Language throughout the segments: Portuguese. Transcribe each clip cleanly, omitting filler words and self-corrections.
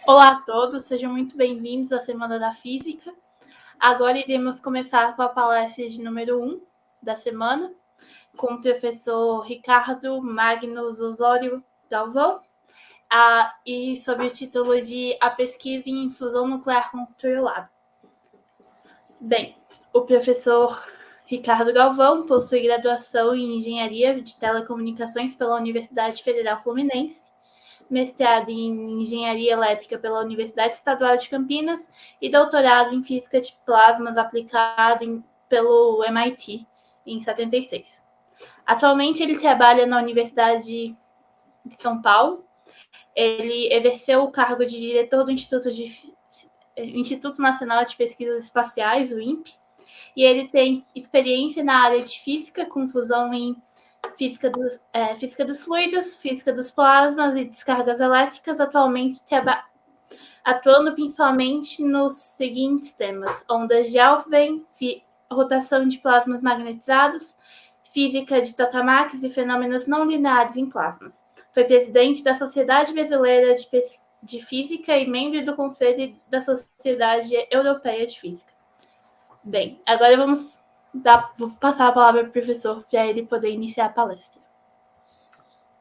Olá a todos, sejam muito bem-vindos à Semana da Física. Agora iremos começar com a palestra de número 1 da semana, com o professor Ricardo Magnus Osório Galvão, e sob o título de A Pesquisa em Fusão Nuclear Controlada. Bem, o professor Ricardo Galvão possui graduação em Engenharia de Telecomunicações pela Universidade Federal Fluminense, mestrado em Engenharia Elétrica pela Universidade Estadual de Campinas e doutorado em Física de Plasmas aplicado pelo MIT, em 76. Atualmente, ele trabalha na Universidade de São Paulo. Ele exerceu o cargo de diretor do Instituto Nacional de Pesquisas Espaciais, o INPE, e ele tem experiência na área de física, com fusão em física dos fluidos, física dos plasmas e descargas elétricas, atualmente atuando principalmente nos seguintes temas: ondas de Alfvén, rotação de plasmas magnetizados, física de tokamaks e fenômenos não lineares em plasmas. Foi presidente da Sociedade Brasileira de Física e membro do Conselho da Sociedade Europeia de Física. Bem, agora vou passar a palavra para o professor para ele poder iniciar a palestra.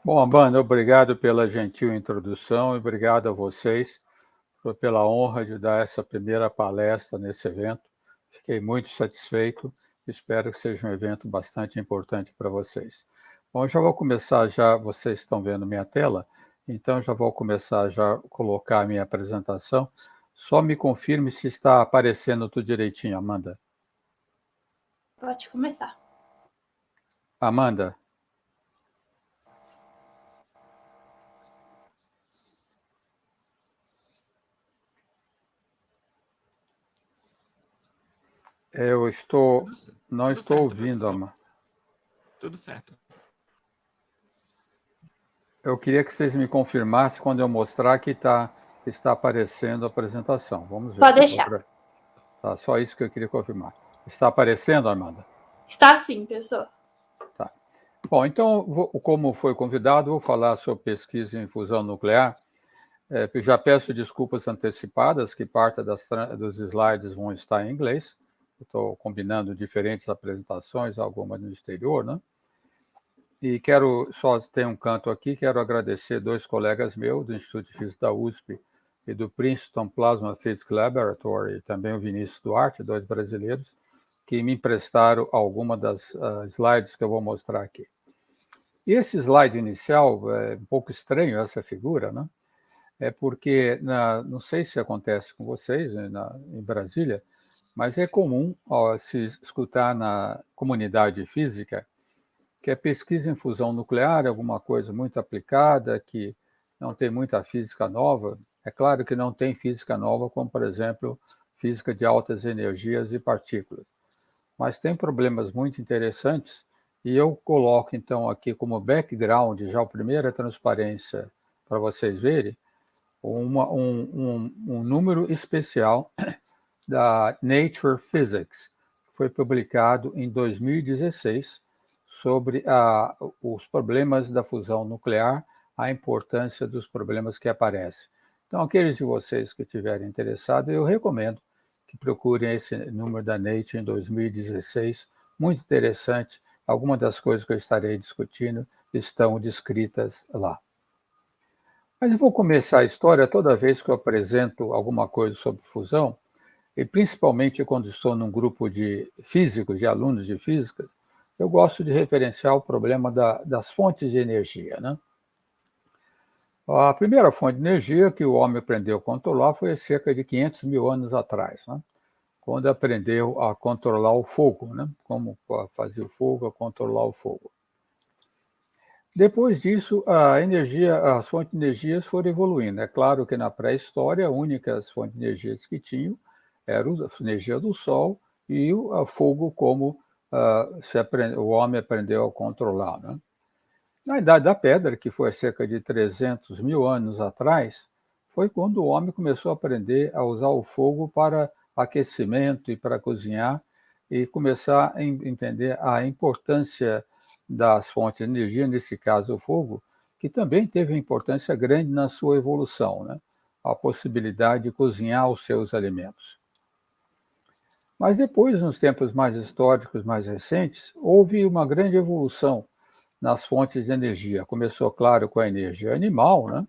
Bom, Amanda, obrigado pela gentil introdução e obrigado a vocês pela honra de dar essa primeira palestra nesse evento. Fiquei muito satisfeito, espero que seja um evento bastante importante para vocês. Bom, eu já vou começar, vocês estão vendo minha tela, então já vou começar a colocar a minha apresentação. Só me confirme se está aparecendo tudo direitinho, Amanda. Pode começar. Amanda. Eu não estou ouvindo, Amanda. Tudo certo. Eu queria que vocês me confirmassem quando eu mostrar que está aparecendo a apresentação. Vamos ver. Pode deixar. Tá, só isso que eu queria confirmar. Está aparecendo, Amanda? Está sim, professor. Tá. Bom, então, como foi convidado, vou falar sobre pesquisa em fusão nuclear. Já peço desculpas antecipadas, que parte dos slides vão estar em inglês. Estou combinando diferentes apresentações, algumas no exterior, né? E só ter um canto aqui, quero agradecer dois colegas meus do Instituto de Física da USP e do Princeton Plasma Physics Laboratory, e também o Vinícius Duarte, dois brasileiros, que me emprestaram algumas das slides que eu vou mostrar aqui. E esse slide inicial, é um pouco estranho essa figura, né? É porque, não sei se acontece com vocês em Brasília, mas é comum se escutar na comunidade física que a pesquisa em fusão nuclear é alguma coisa muito aplicada, que não tem muita física nova. É claro que não tem física nova, como, por exemplo, física de altas energias e partículas. Mas tem problemas muito interessantes, e eu coloco, então, aqui como background, já a primeira transparência, para vocês verem, um número especial da Nature Physics, que foi publicado em 2016, sobre os problemas da fusão nuclear, a importância dos problemas que aparecem. Então, aqueles de vocês que estiverem interessados, eu recomendo que procurem esse número da Nature em 2016, muito interessante. Algumas das coisas que eu estarei discutindo estão descritas lá. Mas eu vou começar a história toda vez que eu apresento alguma coisa sobre fusão, e principalmente quando estou num grupo de físicos, de alunos de física, eu gosto de referenciar o problema das fontes de energia, né? A primeira fonte de energia que o homem aprendeu a controlar foi há cerca de 500 mil anos atrás, né? Quando aprendeu a controlar o fogo, né? Como fazer o fogo, a controlar o fogo. Depois disso, as fontes de energias foram evoluindo. É claro que na pré-história, as únicas fontes de energias que tinham eram a energia do Sol e o fogo, como o homem aprendeu a controlar, né? Na Idade da Pedra, que foi há cerca de 300 mil anos atrás, foi quando o homem começou a aprender a usar o fogo para aquecimento e para cozinhar, e começar a entender a importância das fontes de energia, nesse caso o fogo, que também teve uma importância grande na sua evolução, né? a possibilidade de cozinhar os seus alimentos. Mas depois, nos tempos mais históricos, mais recentes, houve uma grande evolução nas fontes de energia. Começou, claro, com a energia animal, né?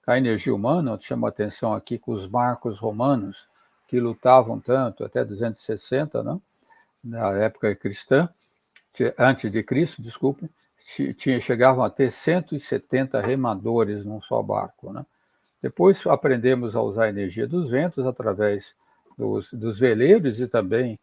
A energia humana. Eu chamo a atenção aqui com os marcos romanos, que lutavam tanto, até 260, né? Na época cristã, antes de Cristo, desculpe, chegavam a ter 170 remadores num só barco, né? Depois aprendemos a usar a energia dos ventos através dos veleiros e também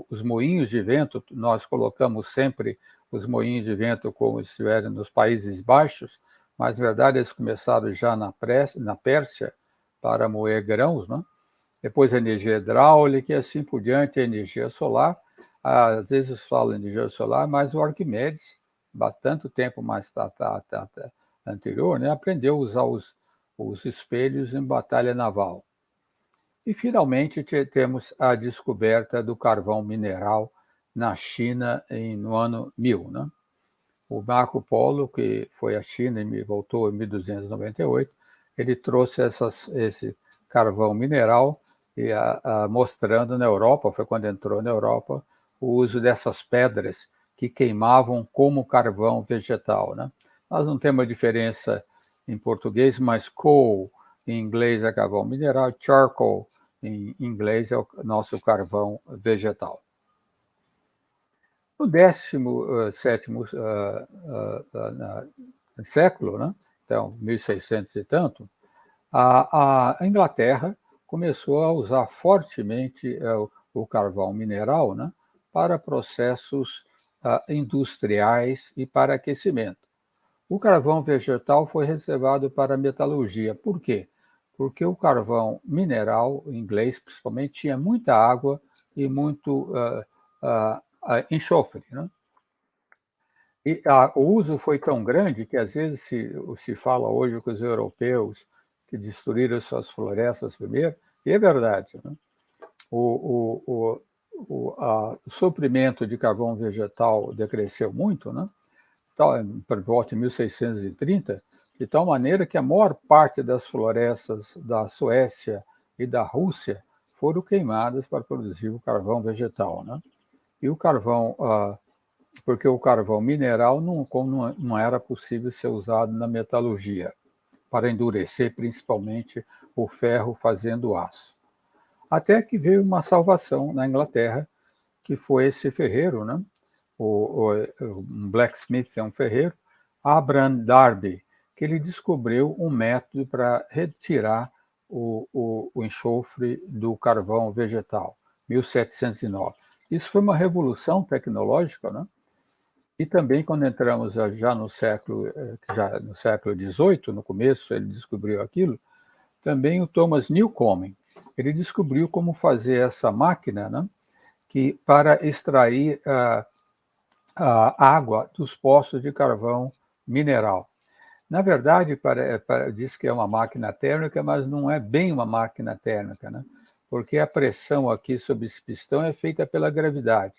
os moinhos de vento. Nós colocamos sempre os moinhos de vento como estiverem nos Países Baixos, mas, na verdade, eles começaram já na Pérsia para moer grãos, né? Depois a energia hidráulica e assim por diante, a energia solar. Às vezes falam energia solar, mas o Arquimedes, bastante tempo mais anterior, né, aprendeu a usar os espelhos em batalha naval. E, finalmente, temos a descoberta do carvão mineral na China no ano 1000. Né? O Marco Polo, que foi à China e voltou em 1298, ele trouxe esse carvão mineral mostrando na Europa, foi quando entrou na Europa, o uso dessas pedras que queimavam como carvão vegetal. Né? Nós não temos diferença em português, mas coal em inglês é carvão mineral, charcoal em inglês é o nosso carvão vegetal. No 17º século, né? Então 1600 e tanto, a Inglaterra começou a usar fortemente o carvão mineral, né, para processos industriais e para aquecimento. O carvão vegetal foi reservado para a metalurgia. Por quê? Porque o carvão mineral, em inglês principalmente, tinha muita água e muito enxofre. Né? E o uso foi tão grande que, às vezes, se fala hoje que os europeus que destruíram suas florestas primeiro, e é verdade. Né? O suprimento de carvão vegetal decresceu muito, né? Por volta de 1630, de tal maneira que a maior parte das florestas da Suécia e da Rússia foram queimadas para produzir o carvão vegetal. Né? E o carvão, porque o carvão mineral não era possível ser usado na metalurgia, para endurecer principalmente o ferro fazendo aço. Até que veio uma salvação na Inglaterra, que foi esse ferreiro, né? Um blacksmith é um ferreiro, Abraham Darby, que ele descobriu um método para retirar o enxofre do carvão vegetal, 1709. Isso foi uma revolução tecnológica, né? E também, quando entramos já no século XVIII, no começo, ele descobriu aquilo, também o Thomas Newcomen, ele descobriu como fazer essa máquina, né, para extrair a água dos poços de carvão mineral. Na verdade, diz que é uma máquina térmica, mas não é bem uma máquina térmica, né? Porque a pressão aqui sobre esse pistão é feita pela gravidade.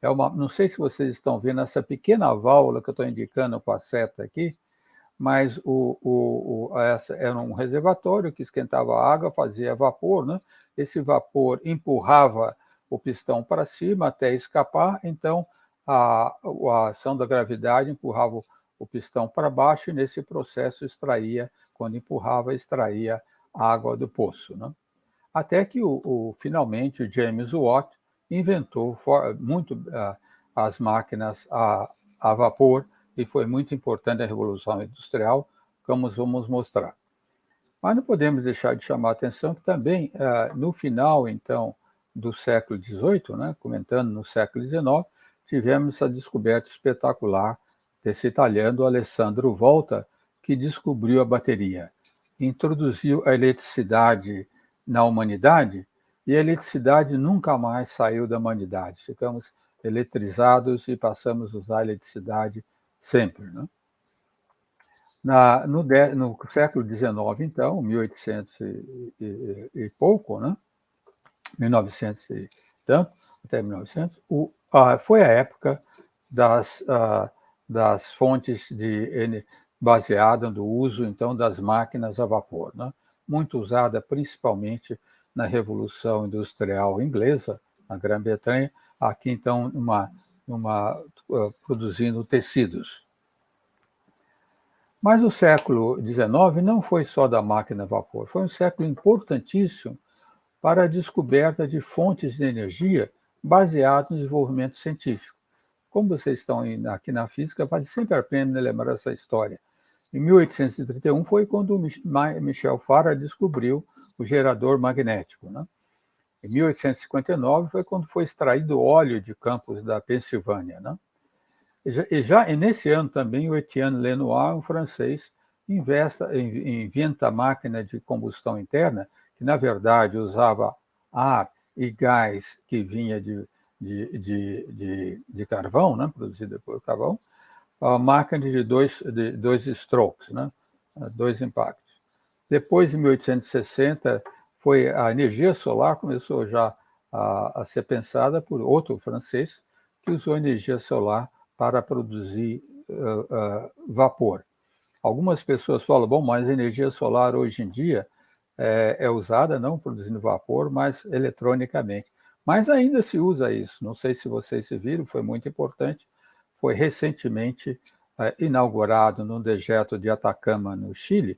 Não sei se vocês estão vendo essa pequena válvula que eu estou indicando com a seta aqui, mas essa era um reservatório que esquentava a água, fazia vapor, né? Esse vapor empurrava o pistão para cima até escapar, então a ação da gravidade empurrava o pistão para baixo e nesse processo quando empurrava, extraía a água do poço. Né? Até que finalmente o James Watt inventou muito as máquinas a vapor, e foi muito importante a Revolução Industrial, como vamos mostrar. Mas não podemos deixar de chamar a atenção que também, no final, então, do século XVIII, né, comentando no século XIX, tivemos essa descoberta espetacular desse italiano, Alessandro Volta, que descobriu a bateria, introduziu a eletricidade na humanidade, e a eletricidade nunca mais saiu da humanidade. Ficamos eletrizados e passamos a usar a eletricidade sempre. Né? No século XIX, então, 1800 e pouco, né? 1900 e tanto, até 1900, foi a época das fontes baseadas no uso, então, das máquinas a vapor. Né? muito usada principalmente na Revolução Industrial Inglesa, na Grã-Bretanha, aqui então produzindo tecidos. Mas o século XIX não foi só da máquina a vapor, foi um século importantíssimo para a descoberta de fontes de energia baseadas no desenvolvimento científico. Como vocês estão aqui na física, vale sempre a pena lembrar essa história. Em 1831 foi quando Michel Faraday descobriu o gerador magnético, né? Em 1859 foi quando foi extraído óleo de campos da Pensilvânia, né? E nesse ano também o Etienne Lenoir, um francês, inventa a máquina de combustão interna, que na verdade usava ar e gás que vinha de carvão, né, produzida por carvão, a máquina de dois strokes, né, dois impactos. Depois, em 1860, foi a energia solar começou já a ser pensada por outro francês que usou energia solar para produzir vapor. Algumas pessoas falam, bom, mas a energia solar hoje em dia é usada não produzindo vapor, mas eletronicamente. Mas ainda se usa isso. Não sei se vocês se viram, foi muito importante. Foi recentemente inaugurado no deserto de Atacama, no Chile,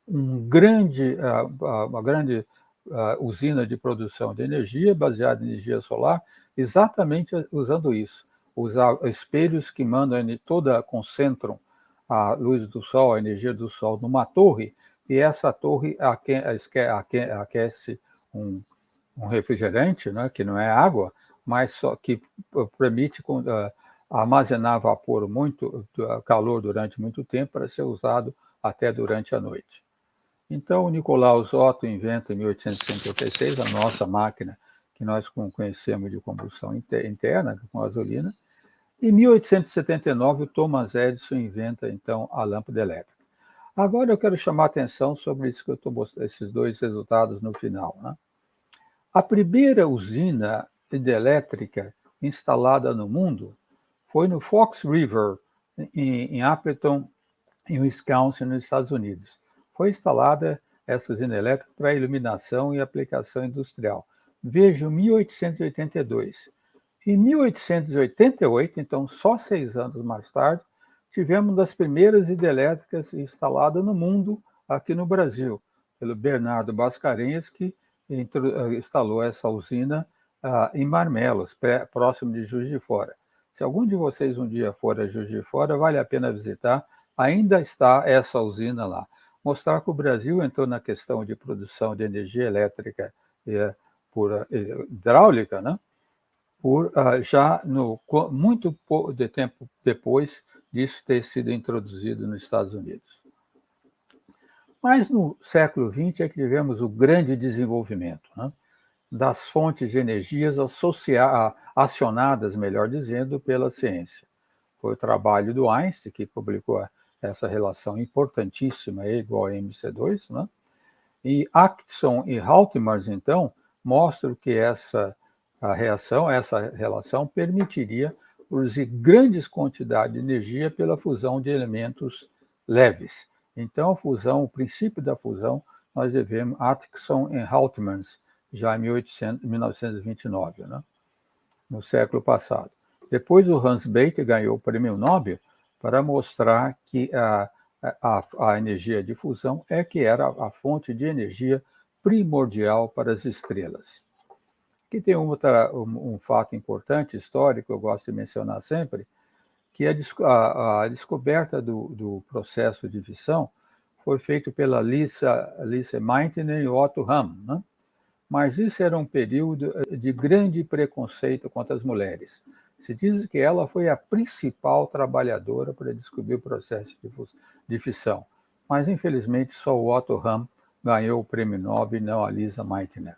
uma grande usina de produção de energia baseada em energia solar, exatamente usando isso. Usar espelhos que concentram a luz do sol, a energia do sol numa torre, e essa torre aquece um refrigerante, né, que não é água, mas só que permite armazenar vapor calor durante muito tempo para ser usado até durante a noite. Então, o Nicolaus Otto inventa em 1856 a nossa máquina que nós conhecemos de combustão interna, com gasolina. Em 1879, o Thomas Edison inventa, então, a lâmpada elétrica. Agora eu quero chamar a atenção sobre isso que eu estou mostrando, esses dois resultados no final, né? A primeira usina hidrelétrica instalada no mundo foi no Fox River, em Appleton, em Wisconsin, nos Estados Unidos. Foi instalada essa usina elétrica para iluminação e aplicação industrial. Veja, 1882. Em 1888, então só 6 anos mais tarde, tivemos uma das primeiras hidrelétricas instaladas no mundo, aqui no Brasil, pelo Bernardo Mascarenhas, que instalou essa usina em Marmelos, próximo de Juiz de Fora. Se algum de vocês um dia for a Juiz de Fora, vale a pena visitar, ainda está essa usina lá. Mostrar que o Brasil entrou na questão de produção de energia elétrica por hidráulica, né? Muito de tempo depois disso ter sido introduzido nos Estados Unidos. Mas no século XX é que tivemos o grande desenvolvimento, né, das fontes de energias acionadas, melhor dizendo, pela ciência. Foi o trabalho do Einstein que publicou essa relação importantíssima, E igual a mc2, né? E Atkinson e Haltimars, então, mostram que essa relação permitiria produzir grandes quantidades de energia pela fusão de elementos leves. Então, o princípio da fusão, nós devemos Atkinson e Haltimans, já em 1929, né? No século passado. Depois, o Hans Bethe ganhou o prêmio Nobel para mostrar que a energia de fusão que era a fonte de energia primordial para as estrelas. Aqui tem um fato importante, histórico, eu gosto de mencionar sempre, que a descoberta do processo de fissão foi feita pela Lise Meitner e Otto Hahn, né? Mas isso era um período de grande preconceito contra as mulheres. Se diz que ela foi a principal trabalhadora para descobrir o processo de fissão, mas infelizmente só o Otto Hahn ganhou o prêmio Nobel e não a Lise Meitner.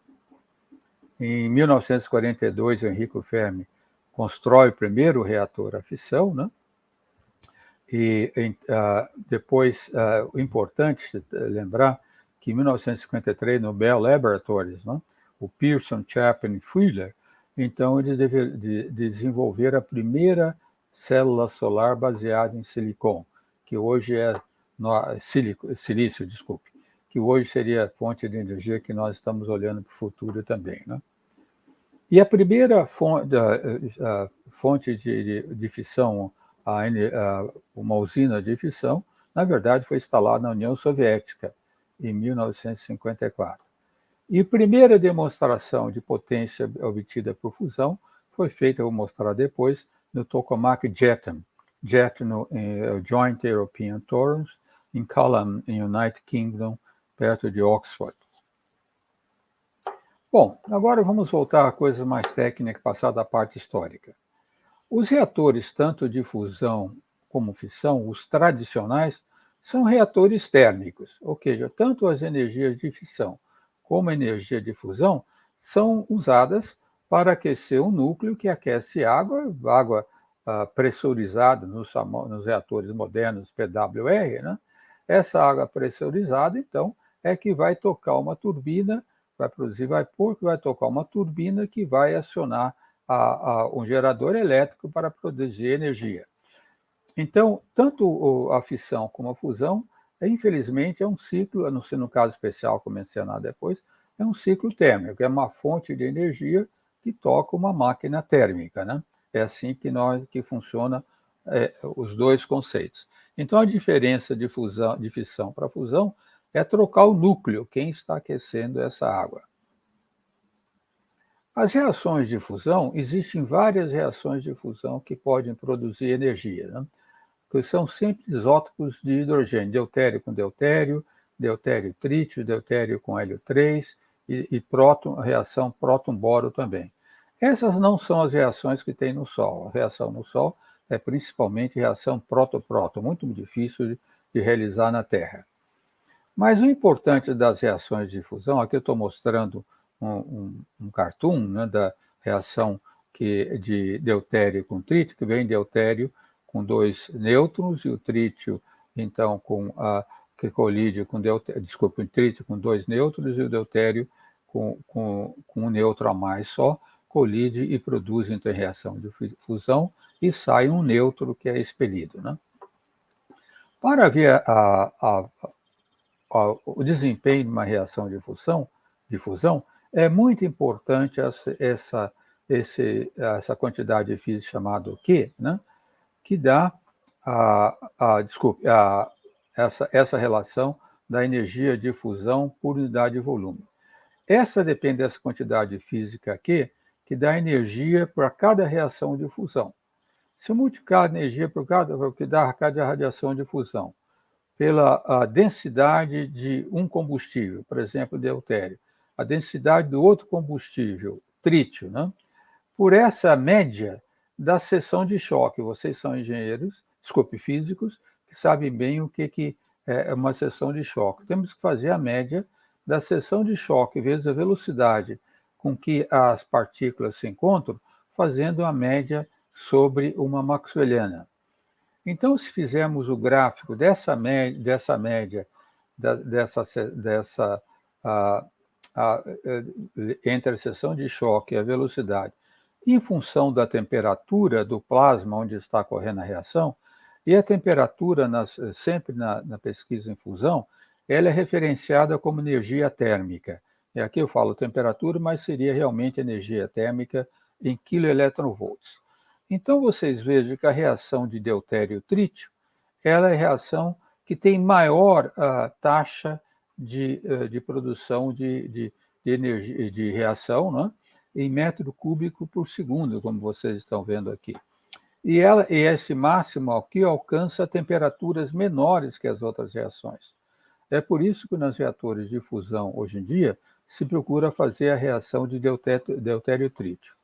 Em 1942, o Enrico Fermi constrói o primeiro reator a fissão, né? E depois, o importante lembrar que em 1953, no Bell Laboratories, né, o Pearson, Chapman e Fuller, então eles desenvolveram a primeira célula solar baseada em silicon, que hoje é silício, desculpe, que hoje seria a fonte de energia que nós estamos olhando para o futuro também, né? E a primeira fonte de fissão, uma usina de fissão, na verdade, foi instalada na União Soviética, em 1954. E a primeira demonstração de potência obtida por fusão foi feita, eu vou mostrar depois, no tokamak JETM, Joint European Torus, em Culham, em United Kingdom, perto de Oxford. Bom, agora vamos voltar a coisas mais técnicas, passar da parte histórica. Os reatores, tanto de fusão como fissão, os tradicionais, são reatores térmicos, ou seja, tanto as energias de fissão como a energia de fusão são usadas para aquecer um núcleo que aquece água pressurizada nos reatores modernos PWR, né? Essa água pressurizada, então, é que vai tocar uma turbina, vai produzir vapor, que vai tocar uma turbina que vai acionar um gerador elétrico para produzir energia. Então, tanto a fissão como a fusão, infelizmente, é um ciclo, a não ser no caso especial, como mencionado depois, é um ciclo térmico, é uma fonte de energia que toca uma máquina térmica, né? É assim que funciona os dois conceitos. Então, a diferença de fissão para fusão é trocar o núcleo, quem está aquecendo essa água. As reações de fusão, existem várias reações de fusão que podem produzir energia, né? Que são sempre isótopos de hidrogênio, deutério com deutério, deutério-trítio, deutério com hélio 3 e reação próton-boro também. Essas não são as reações que tem no Sol. A reação no Sol é principalmente reação próton-próton, muito difícil de realizar na Terra. Mas o importante das reações de fusão, aqui eu estou mostrando um cartoon, né, da reação de deutério com trítio, que vem deutério com 2 nêutrons e o trítio, então, que colide com o trítio com 2 nêutrons e o deutério com um nêutron a mais só, colide e produz, então, reação de fusão e sai um nêutron que é expelido, né? Para ver o desempenho de uma reação de fusão, é muito importante essa quantidade de física chamada Q, né? Que dá essa relação da energia de fusão por unidade de volume. Essa depende dessa quantidade física Q, que dá energia para cada reação de fusão. Se eu multiplicar a energia por que dá cada radiação de fusão pela densidade de um combustível, por exemplo, deutério, a densidade do outro combustível, trítio, né? Por essa média da seção de choque. Vocês são engenheiros, físicos, que sabem bem o que é uma seção de choque. Temos que fazer a média da seção de choque vezes a velocidade com que as partículas se encontram, fazendo a média sobre uma maxwelliana. Então, se fizermos o gráfico dessa média entre a seção de choque e a velocidade, em função da temperatura do plasma onde está ocorrendo a reação, e a temperatura, sempre na pesquisa em fusão, ela é referenciada como energia térmica. E aqui eu falo temperatura, mas seria realmente energia térmica em kV. Então, vocês vejam que a reação de deutério-trítio, ela é a reação que tem maior taxa de produção de energia, de reação, né? Em metro cúbico por segundo, como vocês estão vendo aqui. E esse máximo aqui alcança temperaturas menores que as outras reações. É por isso que nos reatores de fusão, hoje em dia, se procura fazer a reação de deutério-trítio.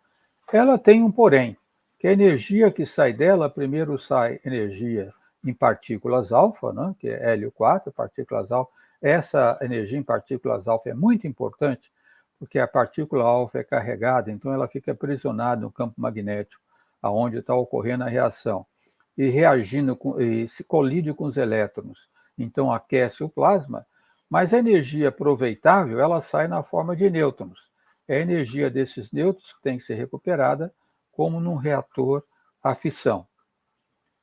Ela tem um porém, que a energia que sai dela, primeiro sai energia em partículas alfa, né, que é hélio 4, partículas alfa. Essa energia em partículas alfa é muito importante, porque a partícula alfa é carregada, então ela fica aprisionada no campo magnético, aonde está ocorrendo a reação, e reagindo e se colide com os elétrons, então aquece o plasma, mas a energia aproveitável, ela sai na forma de nêutrons. É a energia desses nêutrons que tem que ser recuperada, como num reator a fissão.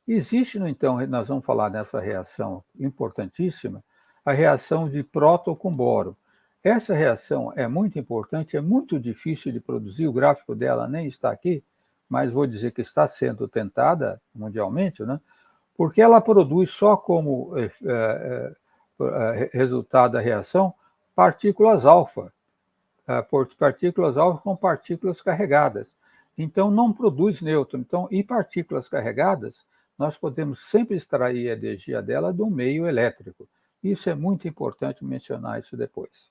Existe, então, nós vamos falar nessa reação importantíssima, a reação de próton com boro. Essa reação é muito importante, é muito difícil de produzir, o gráfico dela nem está aqui, mas vou dizer que está sendo tentada mundialmente, né? Porque ela produz só como resultado da reação partículas alfa, partículas alfa com partículas carregadas. Então, não produz nêutron. Então, e partículas carregadas, nós podemos sempre extrair a energia dela do meio elétrico. Isso é muito importante mencionar isso depois.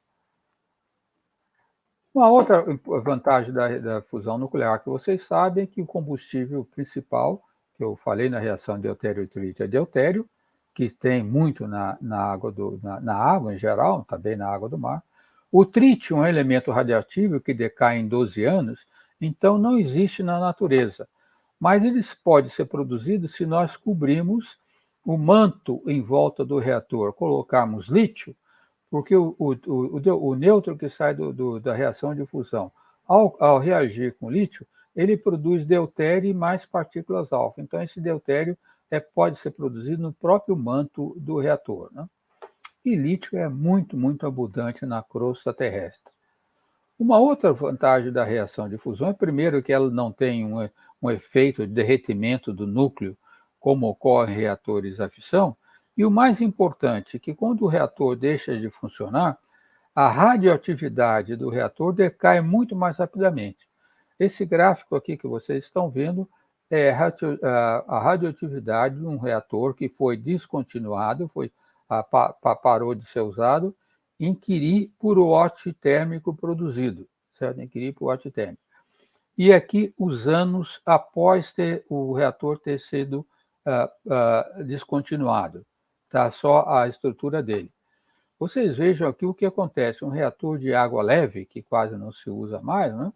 Uma outra vantagem da fusão nuclear que vocês sabem é que o combustível principal, que eu falei na reação deutério e trítio, é deutério, que tem muito na água em geral, também na água do mar. O trítio é um elemento radioativo que decai em 12 anos, então não existe na natureza. Mas ele pode ser produzido se nós cobrirmos o manto em volta do reator, colocarmos lítio, porque o nêutron que sai da reação de fusão, ao reagir com lítio, ele produz deutério e mais partículas alfa. Então, esse deutério pode ser produzido no próprio manto do reator, né? E lítio é muito, muito abundante na crosta terrestre. Uma outra vantagem da reação de fusão é, primeiro, que ela não tem um efeito de derretimento do núcleo, como ocorre em reatores a fissão, e o mais importante, que quando o reator deixa de funcionar, a radioatividade do reator decai muito mais rapidamente. Esse gráfico aqui que vocês estão vendo é a radioatividade de um reator que foi descontinuado, parou de ser usado, inquirir por watt térmico produzido, certo? Inquirir por watt térmico. E aqui os anos após o reator ter sido descontinuado, tá? Só a estrutura dele. Vocês vejam aqui o que acontece, um reator de água leve, que quase não se usa mais, né?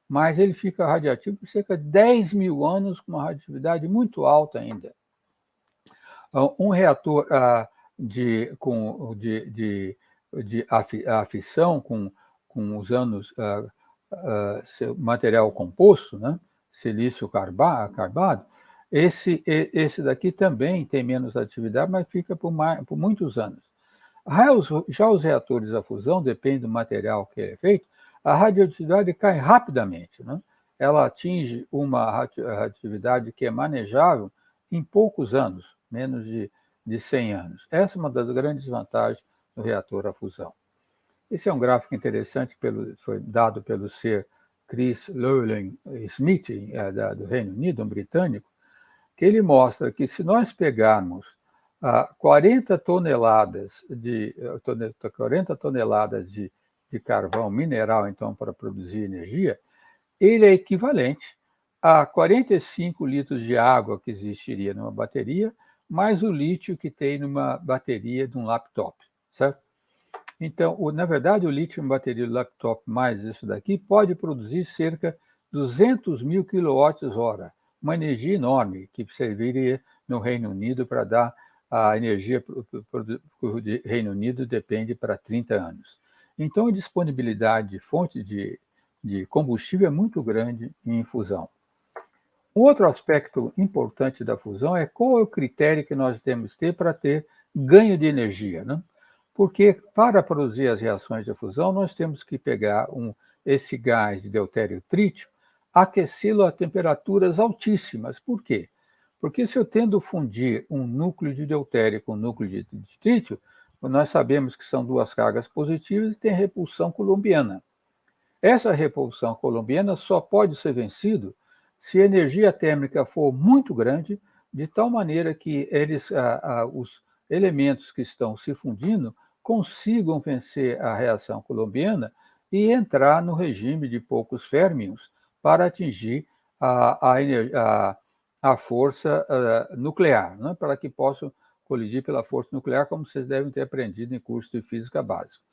Mas ele fica radioativo por cerca de 10 mil anos, com uma radioatividade muito alta ainda. Um reator de afissão, usando material composto, né? Silício carbado, esse daqui também tem menos atividade, mas fica por muitos anos. Já os reatores a fusão, depende do material que é feito, a radioatividade cai rapidamente, né? Ela atinge uma radioatividade que é manejável em poucos anos, menos de 100 anos. Essa é uma das grandes vantagens do reator a fusão. Esse é um gráfico interessante, foi dado pelo Sir Chris Llewellyn Smith, do Reino Unido, um britânico, que ele mostra que se nós pegarmos 40 toneladas de carvão mineral, então, para produzir energia, ele é equivalente a 45 litros de água que existiria numa bateria, mais o lítio que tem numa bateria de um laptop, certo? Então, na verdade, o lítio em bateria do laptop mais isso daqui pode produzir cerca de 200 mil kWh, uma energia enorme que serviria no Reino Unido para dar a energia do Reino Unido depende para 30 anos. Então, a disponibilidade de fonte de combustível é muito grande em fusão. Um outro aspecto importante da fusão é qual é o critério que nós temos que ter para ter ganho de energia, né? Porque para produzir as reações de fusão, nós temos que pegar esse gás de deutério e trítio, aquecê-lo a temperaturas altíssimas. Por quê? Porque se eu tendo fundir um núcleo de deutério com um núcleo de trítio, nós sabemos que são duas cargas positivas e tem repulsão coulombiana. Essa repulsão coulombiana só pode ser vencido se a energia térmica for muito grande, de tal maneira que os elementos que estão se fundindo consigam vencer a reação coulombiana e entrar no regime de poucos férmions para atingir a força nuclear, né? Para que possam colidir pela força nuclear, como vocês devem ter aprendido em curso de física básica.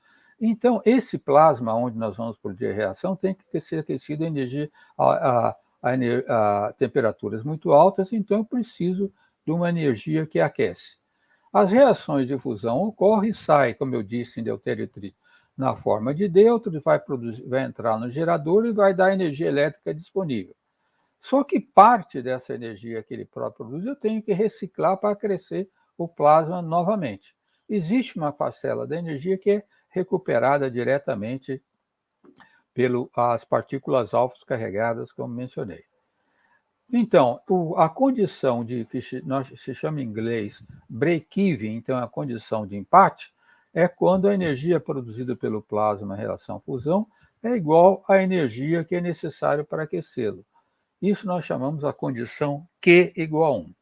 Então, esse plasma onde nós vamos produzir a reação tem que ser aquecido a temperaturas muito altas, então eu preciso de uma energia que aquece. As reações de fusão ocorrem e saem, como eu disse, em deutério e trítio, na forma de nêutron, vai entrar no gerador e vai dar energia elétrica disponível. Só que parte dessa energia que ele próprio produz eu tenho que reciclar para crescer o plasma novamente. existe uma parcela da energia que é recuperada diretamente pelas partículas alfa carregadas, como mencionei. Então, a condição que se chama em inglês break-even, então a condição de empate, é quando a energia produzida pelo plasma em relação à fusão é igual à energia que é necessária para aquecê-lo. Isso nós chamamos a condição Q igual a 1.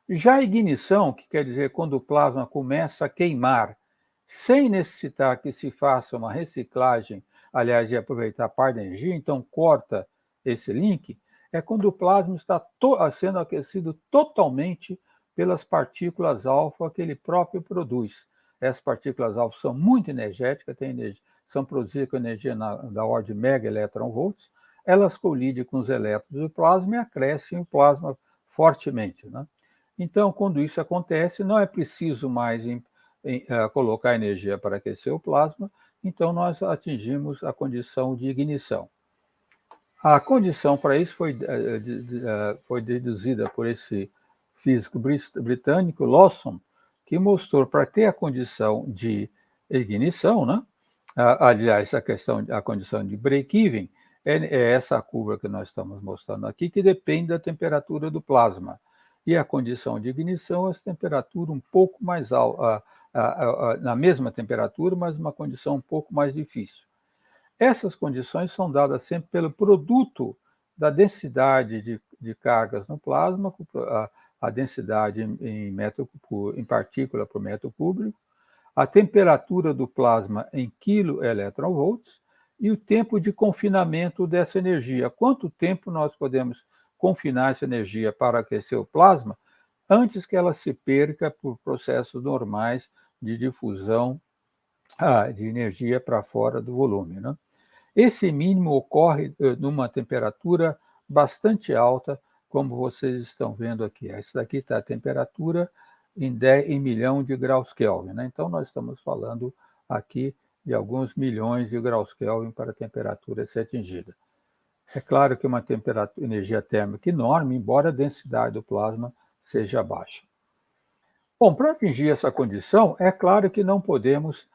Já a ignição, que quer dizer quando o plasma começa a queimar, sem necessitar que se faça uma reciclagem, aliás, de aproveitar parte da energia, então corta esse link, é quando o plasma está sendo aquecido totalmente pelas partículas alfa que ele próprio produz. Essas partículas alfa são muito energéticas, são produzidas com energia da ordem de megaelectronvolts, elas colidem com os elétrons do plasma e acrescem o plasma fortemente, né? Então, quando isso acontece, não é preciso mais colocar energia para aquecer o plasma, então nós atingimos a condição de ignição. A condição para isso foi deduzida por esse físico britânico, Lawson, que mostrou para ter a condição de ignição, né? Aliás, a condição de break-even é essa curva que nós estamos mostrando aqui, que depende da temperatura do plasma. E a condição de ignição é essa temperatura um pouco mais alta, na mesma temperatura, mas uma condição um pouco mais difícil. Essas condições são dadas sempre pelo produto da densidade de cargas no plasma, a densidade em partícula por metro cúbico, a temperatura do plasma em kV, e o tempo de confinamento dessa energia. Quanto tempo nós podemos confinar essa energia para aquecer o plasma antes que ela se perca por processos normais de difusão de energia para fora do volume, né? Esse mínimo ocorre numa temperatura bastante alta, como vocês estão vendo aqui. Essa daqui está a temperatura em milhão de graus Kelvin, né? Então, nós estamos falando aqui de alguns milhões de graus Kelvin para a temperatura ser atingida. É claro que uma energia térmica enorme, embora a densidade do plasma seja baixa. Bom, para atingir essa condição, é claro que não podemos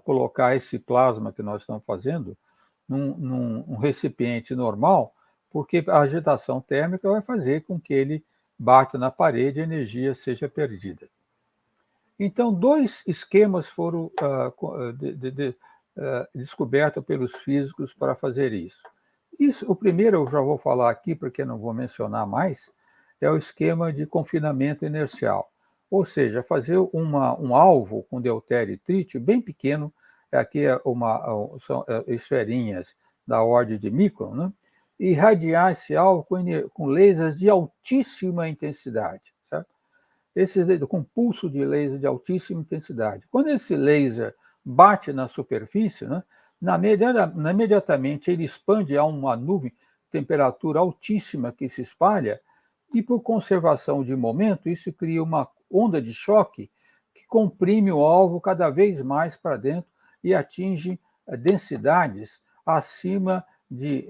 colocar esse plasma que nós estamos fazendo num recipiente normal, porque a agitação térmica vai fazer com que ele bata na parede e a energia seja perdida. Então, dois esquemas foram descobertos pelos físicos para fazer isso. O primeiro eu já vou falar aqui, porque não vou mencionar mais, é o esquema de confinamento inercial. Ou seja, fazer um alvo com deutério e trítio bem pequeno, aqui são esferinhas da ordem de micron, né? E irradiar esse alvo com lasers de altíssima intensidade, certo? Com pulso de laser de altíssima intensidade. Quando esse laser bate na superfície, né, imediatamente ele expande a uma nuvem, temperatura altíssima que se espalha, e por conservação de momento, isso cria uma onda de choque que comprime o alvo cada vez mais para dentro e atinge densidades acima de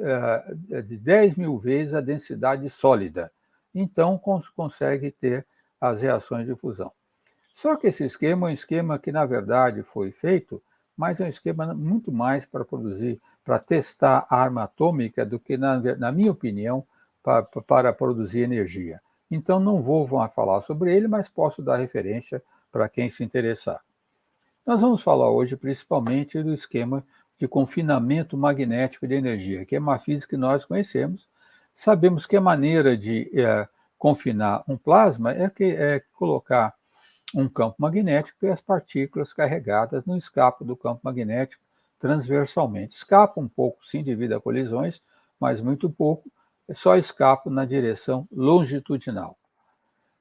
10 mil vezes a densidade sólida. Então, consegue ter as reações de fusão. Só que esse esquema é um esquema que, na verdade, foi feito, mas é um esquema muito mais para testar a arma atômica do que, na minha opinião, para produzir energia. Então, não vou falar sobre ele, mas posso dar referência para quem se interessar. Nós vamos falar hoje principalmente do esquema de confinamento magnético de energia, que é uma física que nós conhecemos. Sabemos que a maneira de confinar um plasma é colocar um campo magnético e as partículas carregadas no escapo do campo magnético transversalmente. Escapa um pouco, sim, devido a colisões, mas muito pouco, só escapa na direção longitudinal.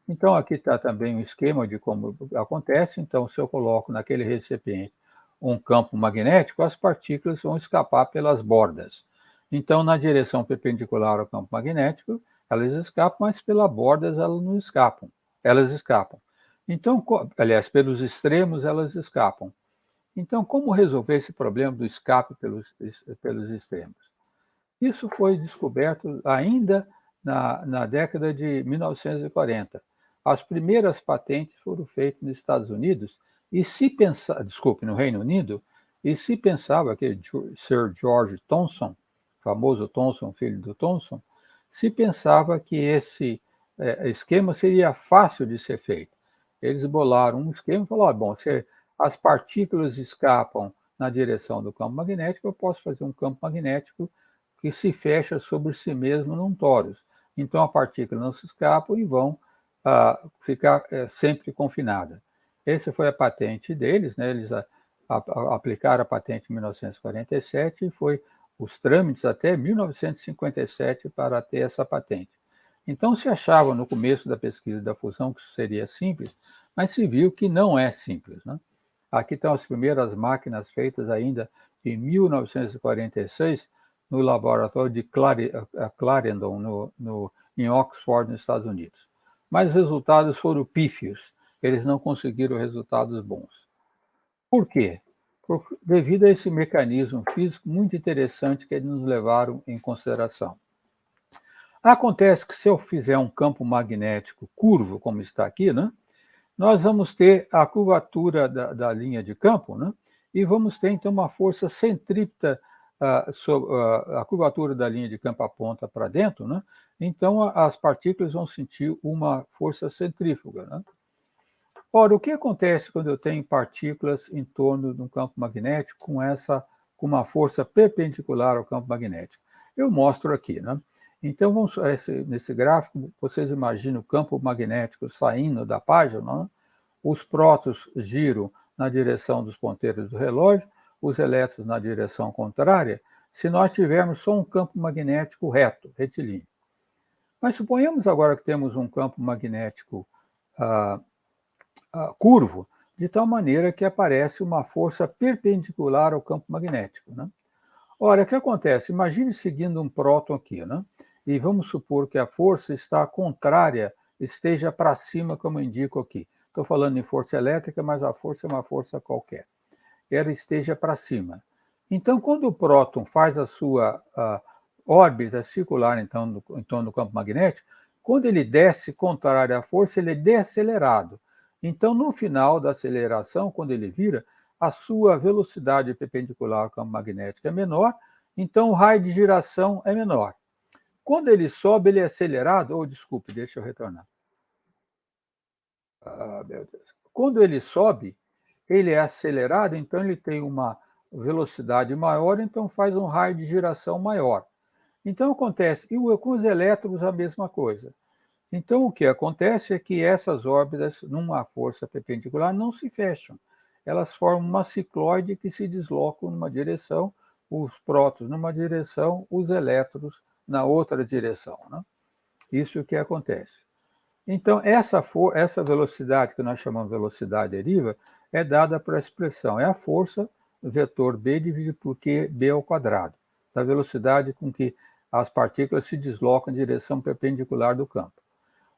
Então, aqui está também um esquema de como acontece. Então, se eu coloco naquele recipiente um campo magnético, as partículas vão escapar pelas bordas. Então, na direção perpendicular ao campo magnético, elas escapam, mas pelas bordas elas não escapam. Elas escapam. Então, aliás, pelos extremos elas escapam. Então, como resolver esse problema do escape pelos extremos? Isso foi descoberto ainda na década de 1940, as primeiras patentes foram feitas nos Estados Unidos, no Reino Unido, e se pensava que Sir George Thomson, famoso Thomson, filho do Thomson, se pensava que esse esquema seria fácil de ser feito. Eles bolaram um esquema e falaram, bom, se as partículas escapam na direção do campo magnético, eu posso fazer um campo magnético que se fecha sobre si mesmo num tórius. Então, a partícula não se escapa e vão ficar sempre confinada. Essa foi a patente deles, né? Eles aplicaram a patente em 1947 e foi os trâmites até 1957 para ter essa patente. Então, se achava no começo da pesquisa da fusão que isso seria simples, mas se viu que não é simples, né? Aqui estão as primeiras máquinas feitas ainda em 1946 no laboratório de Clarendon, em Oxford, nos Estados Unidos. Mas os resultados foram pífios, eles não conseguiram resultados bons. Por quê? Devido a esse mecanismo físico muito interessante que eles nos levaram em consideração. Acontece que se eu fizer um campo magnético curvo, como está aqui, né, nós vamos ter a curvatura da linha de campo, né, e vamos ter, então, uma força centrípeta, a curvatura da linha de campo aponta para dentro, né, então as partículas vão sentir uma força centrífuga, né. Ora, o que acontece quando eu tenho partículas em torno de um campo magnético com uma força perpendicular ao campo magnético? Eu mostro aqui, né? Então, nesse gráfico, vocês imaginam o campo magnético saindo da página, né? Os prótons giram na direção dos ponteiros do relógio, os elétrons na direção contrária, se nós tivermos só um campo magnético reto, retilíneo. Mas suponhamos agora que temos um campo magnético curvo, de tal maneira que aparece uma força perpendicular ao campo magnético, né? Ora, o que acontece? Imagine seguindo um próton aqui, né? E vamos supor que a força está contrária, esteja para cima, como eu indico aqui. Estou falando em força elétrica, mas a força é uma força qualquer. Ela esteja para cima. Então, quando o próton faz a sua órbita circular então, em torno do campo magnético, quando ele desce contrário à força, ele é deacelerado. Então, no final da aceleração, quando ele vira, a sua velocidade perpendicular ao campo magnético é menor, então o raio de giração é menor. Quando ele sobe, ele é acelerado, desculpe, deixa eu retornar. Meu Deus. Quando ele sobe, ele é acelerado, então ele tem uma velocidade maior, então faz um raio de giração maior. Então acontece, e com os elétrons a mesma coisa. Então o que acontece é que essas órbitas, numa força perpendicular, não se fecham. Elas formam uma cicloide que se deslocam numa direção, os prótons numa direção, os elétrons na outra direção, né? Isso é o que acontece. Então, essa velocidade, que nós chamamos de velocidade deriva, é dada por a expressão, é a força vetor B dividido por QB ao quadrado, da velocidade com que as partículas se deslocam em direção perpendicular do campo.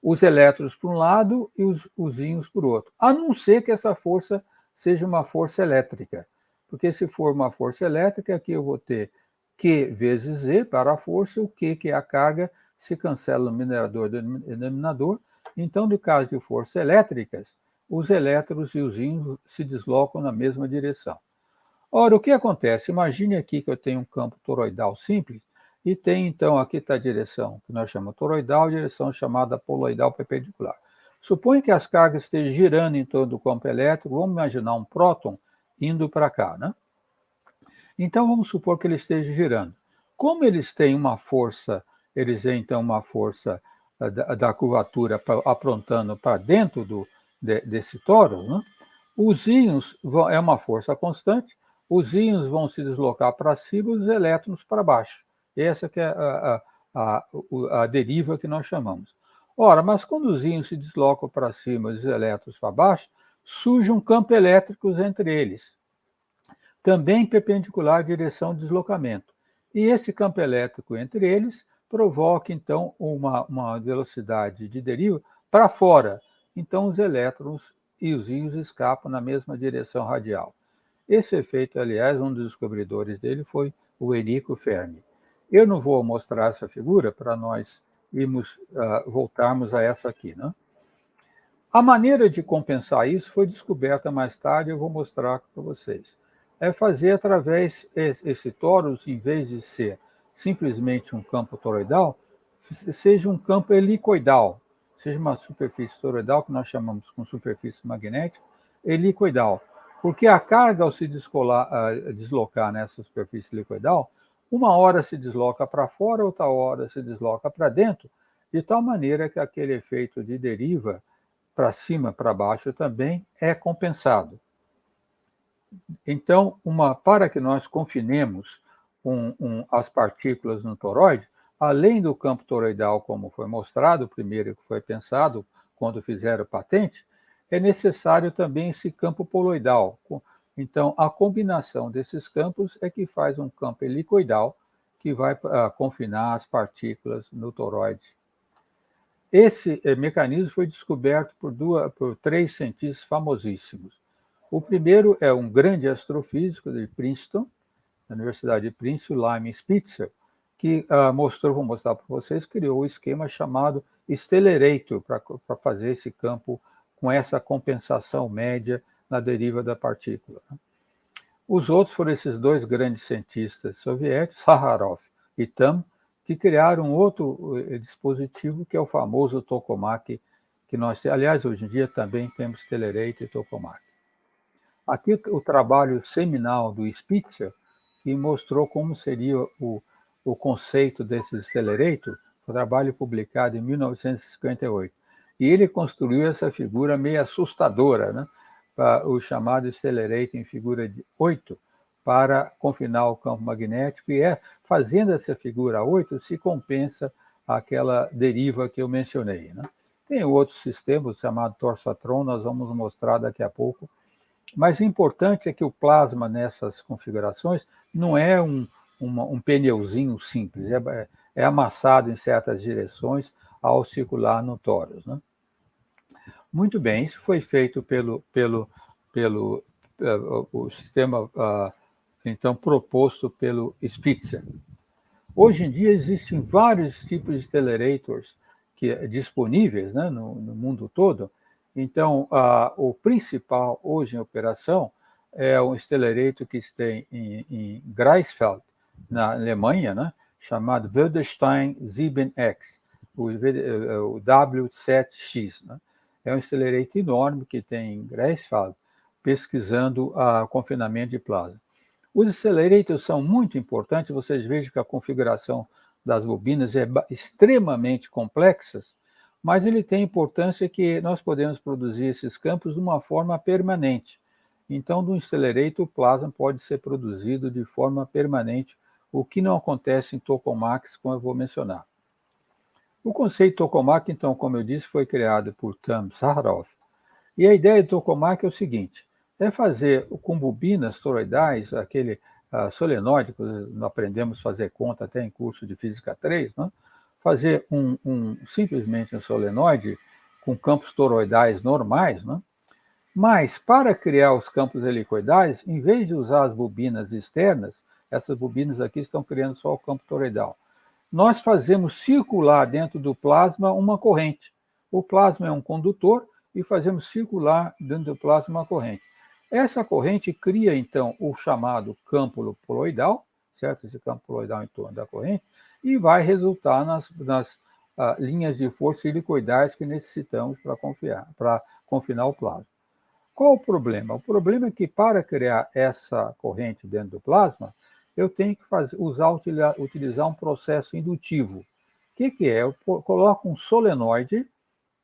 Os elétrons por um lado e os íons por outro, a não ser que essa força seja uma força elétrica, porque se for uma força elétrica, aqui eu vou ter Q vezes Z para a força, o Q, que é a carga, se cancela no numerador e no denominador. Então, no caso de forças elétricas, os elétrons e os íons se deslocam na mesma direção. Ora, o que acontece? Imagine aqui que eu tenho um campo toroidal simples, e tem, então, aqui está a direção que nós chamamos toroidal, a direção chamada poloidal perpendicular. Suponha que as cargas estejam girando em torno do campo elétrico, vamos imaginar um próton indo para cá, né? Então, vamos supor que ele esteja girando. Como eles têm uma força, eles têm, então, uma força da curvatura aprontando para dentro desse toro, né? Os íons é uma força constante, os íons vão se deslocar para cima e os elétrons para baixo. Essa que é a deriva que nós chamamos. Ora, mas quando os íons se deslocam para cima e os elétrons para baixo, surge um campo elétrico entre eles, também perpendicular à direção de deslocamento. E esse campo elétrico entre eles provoca, então, uma velocidade de deriva para fora. Então, os elétrons e os íons escapam na mesma direção radial. Esse efeito, aliás, um dos descobridores dele foi o Enrico Fermi. Eu não vou mostrar essa figura para nós voltarmos a essa aqui, né? A maneira de compensar isso foi descoberta mais tarde, eu vou mostrar para vocês. É fazer através esse torus, em vez de ser simplesmente um campo toroidal, seja um campo helicoidal, seja uma superfície toroidal, que nós chamamos com superfície magnética, helicoidal. Porque a carga, ao se deslocar nessa superfície helicoidal, uma hora se desloca para fora, outra hora se desloca para dentro, de tal maneira que aquele efeito de deriva para cima, para baixo também é compensado. Então, para que nós confinemos as partículas no toroide, além do campo toroidal, como foi mostrado, o primeiro que foi pensado quando fizeram patente, é necessário também esse campo poloidal. Então, a combinação desses campos é que faz um campo helicoidal que vai confinar as partículas no toroide. Esse mecanismo foi descoberto por 3 cientistas famosíssimos. O primeiro é um grande astrofísico de Princeton, da Universidade de Princeton, Lyman Spitzer, que vou mostrar para vocês, criou o esquema chamado Stellarator para fazer esse campo com essa compensação média na deriva da partícula. Os outros foram esses 2 grandes cientistas soviéticos, Sakharov e Tamm, que criaram outro dispositivo, que é o famoso tokamak, que nós, aliás, hoje em dia também temos Stellarator e tokamak. Aqui o trabalho seminal do Spitzer, que mostrou como seria o conceito desse Stellarator, um trabalho publicado em 1958. E ele construiu essa figura meio assustadora, né? O chamado Stellarator em figura de 8, para confinar o campo magnético, e fazendo essa figura 8, se compensa aquela deriva que eu mencionei. Né? Tem outro sistema chamado torsatron, nós vamos mostrar daqui a pouco, mas o importante é que o plasma nessas configurações não é um pneuzinho simples, é amassado em certas direções ao circular no tórax. Né? Muito bem, isso foi feito pelo o sistema então proposto pelo Spitzer. Hoje em dia existem vários tipos de Stellarators disponíveis, né, no mundo todo. Então, o principal hoje em operação é um Stellarator que está em Greifswald, na Alemanha, né, chamado Wildenstein 7X, o W7X. Né? É um Stellarator enorme que tem em Greifswald, pesquisando o confinamento de plasma. Os accelerators são muito importantes, vocês vejam que a configuração das bobinas é extremamente complexa, mas ele tem importância que nós podemos produzir esses campos de uma forma permanente. Então, do accelerator, o plasma pode ser produzido de forma permanente, o que não acontece em tokamaks, como eu vou mencionar. O conceito tokamak, então, como eu disse, foi criado por Tamm Sakharov, e a ideia do tokamak é o seguinte: é fazer com bobinas toroidais, aquele solenoide, que nós aprendemos a fazer conta até em curso de Física 3, né? Fazer simplesmente um solenoide com campos toroidais normais, né? Mas para criar os campos helicoidais, em vez de usar as bobinas externas, essas bobinas aqui estão criando só o campo toroidal, nós fazemos circular dentro do plasma uma corrente. O plasma é um condutor e fazemos circular dentro do plasma uma corrente. Essa corrente cria, então, o chamado campo poloidal, certo? Esse campo poloidal em torno da corrente, e vai resultar nas linhas de força helicoidais que necessitamos para confinar o plasma. Qual o problema? O problema é que, para criar essa corrente dentro do plasma, eu tenho que utilizar um processo indutivo. O que é? Eu coloco um solenoide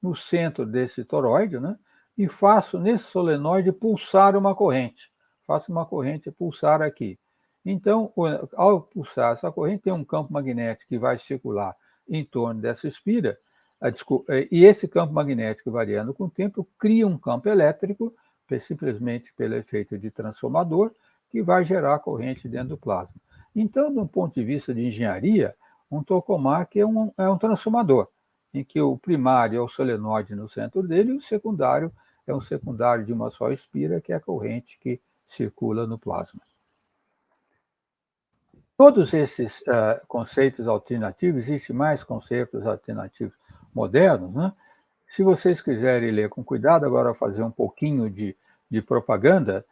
no centro desse toroide, né? E faço nesse solenoide pulsar uma corrente. Faço uma corrente pulsar aqui. Então, ao pulsar essa corrente, tem um campo magnético que vai circular em torno dessa espira, e esse campo magnético, variando com o tempo, cria um campo elétrico, simplesmente pelo efeito de transformador, que vai gerar corrente dentro do plasma. Então, do ponto de vista de engenharia, um tokamak é um transformador, em que o primário é o solenoide no centro dele e o secundário é um secundário de uma só espira, que é a corrente que circula no plasma. Todos esses conceitos alternativos, existem mais conceitos alternativos modernos, né? Se vocês quiserem ler com cuidado, agora fazer um pouquinho de propaganda,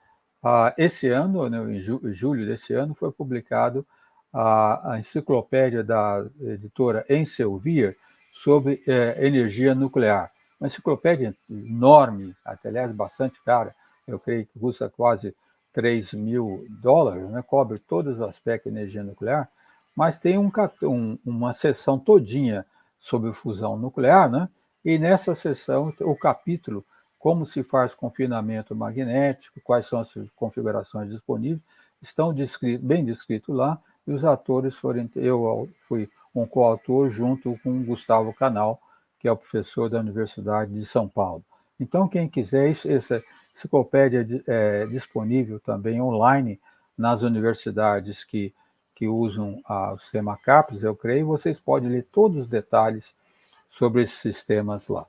esse ano, né, em julho desse ano, foi publicado a enciclopédia da editora Elsevier sobre energia nuclear. Uma enciclopédia enorme, até aliás bastante cara, eu creio que custa quase $3.000, né, cobre todos os aspectos de energia nuclear, mas tem uma seção todinha sobre fusão nuclear, né? E nessa seção, o capítulo como se faz confinamento magnético, quais são as configurações disponíveis, estão bem descritos lá, e os autores foram, eu fui um coautor junto com o Gustavo Canal, que é o professor da Universidade de São Paulo. Então, quem quiser, essa enciclopédia é disponível também online nas universidades que usam o sistema CAPES, eu creio, vocês podem ler todos os detalhes sobre esses sistemas lá.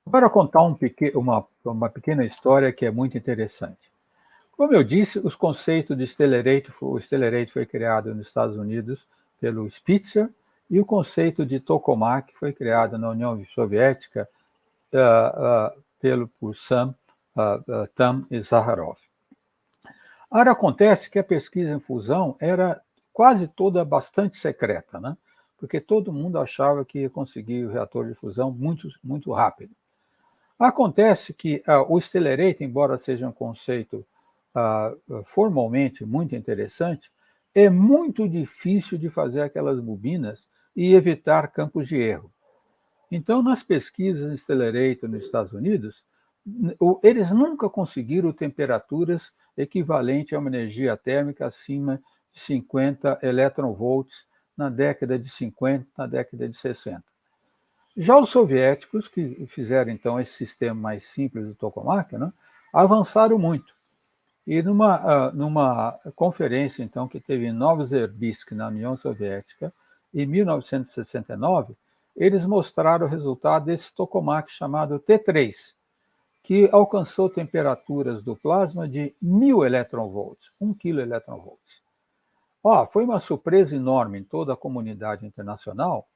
Agora contar uma pequena história que é muito interessante. Como eu disse, os conceitos de o Stellarate foi criado nos Estados Unidos pelo Spitzer, e o conceito de tokamak foi criado na União Soviética por Tam e Zaharov. Agora acontece que a pesquisa em fusão era quase toda bastante secreta, né? Porque todo mundo achava que ia conseguir o reator de fusão muito, muito rápido. Acontece que o Stellarate, embora seja um conceito formalmente muito interessante, é muito difícil de fazer aquelas bobinas e evitar campos de erro. Então, nas pesquisas em Stellarate nos Estados Unidos, eles nunca conseguiram temperaturas equivalentes a uma energia térmica acima de 50 eletronvolts na década de 50, na década de 60. Já os soviéticos, que fizeram então esse sistema mais simples do tokamak, né, avançaram muito. E numa conferência então que teve em Novosibirsk, na União Soviética, em 1969, eles mostraram o resultado desse tokamak chamado T3, que alcançou temperaturas do plasma de 1.000 eletronvolts, 1 kelectronvolts. Foi uma surpresa enorme em toda a comunidade internacional.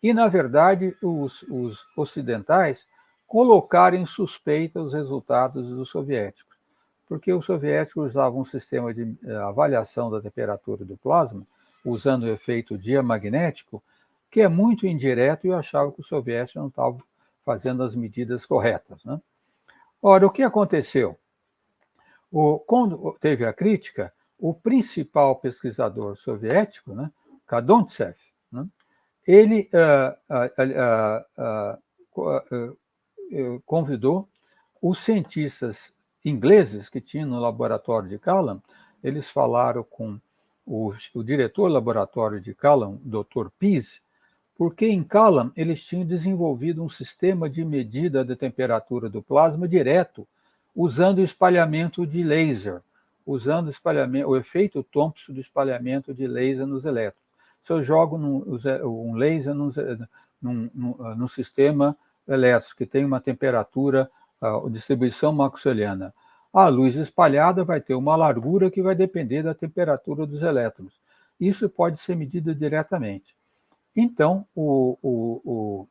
E, na verdade, os ocidentais colocaram em suspeita os resultados dos soviéticos, porque os soviéticos usavam um sistema de avaliação da temperatura do plasma, usando o efeito diamagnético, que é muito indireto, e eu achava que os soviéticos não estavam fazendo as medidas corretas, né? Ora, o que aconteceu? Quando teve a crítica, o principal pesquisador soviético, né, Khadontsev, né, ele convidou os cientistas ingleses que tinham no laboratório de Callan. Eles falaram com o diretor do laboratório de Callan, Dr. Pease, porque em Callan eles tinham desenvolvido um sistema de medida da temperatura do plasma direto, usando o espalhamento de laser, usando o efeito Thompson do espalhamento de laser nos elétrons. Se eu jogo um laser num sistema elétrico que tem uma temperatura, distribuição maxwelliana, a luz espalhada vai ter uma largura que vai depender da temperatura dos elétrons. Isso pode ser medido diretamente. Então, o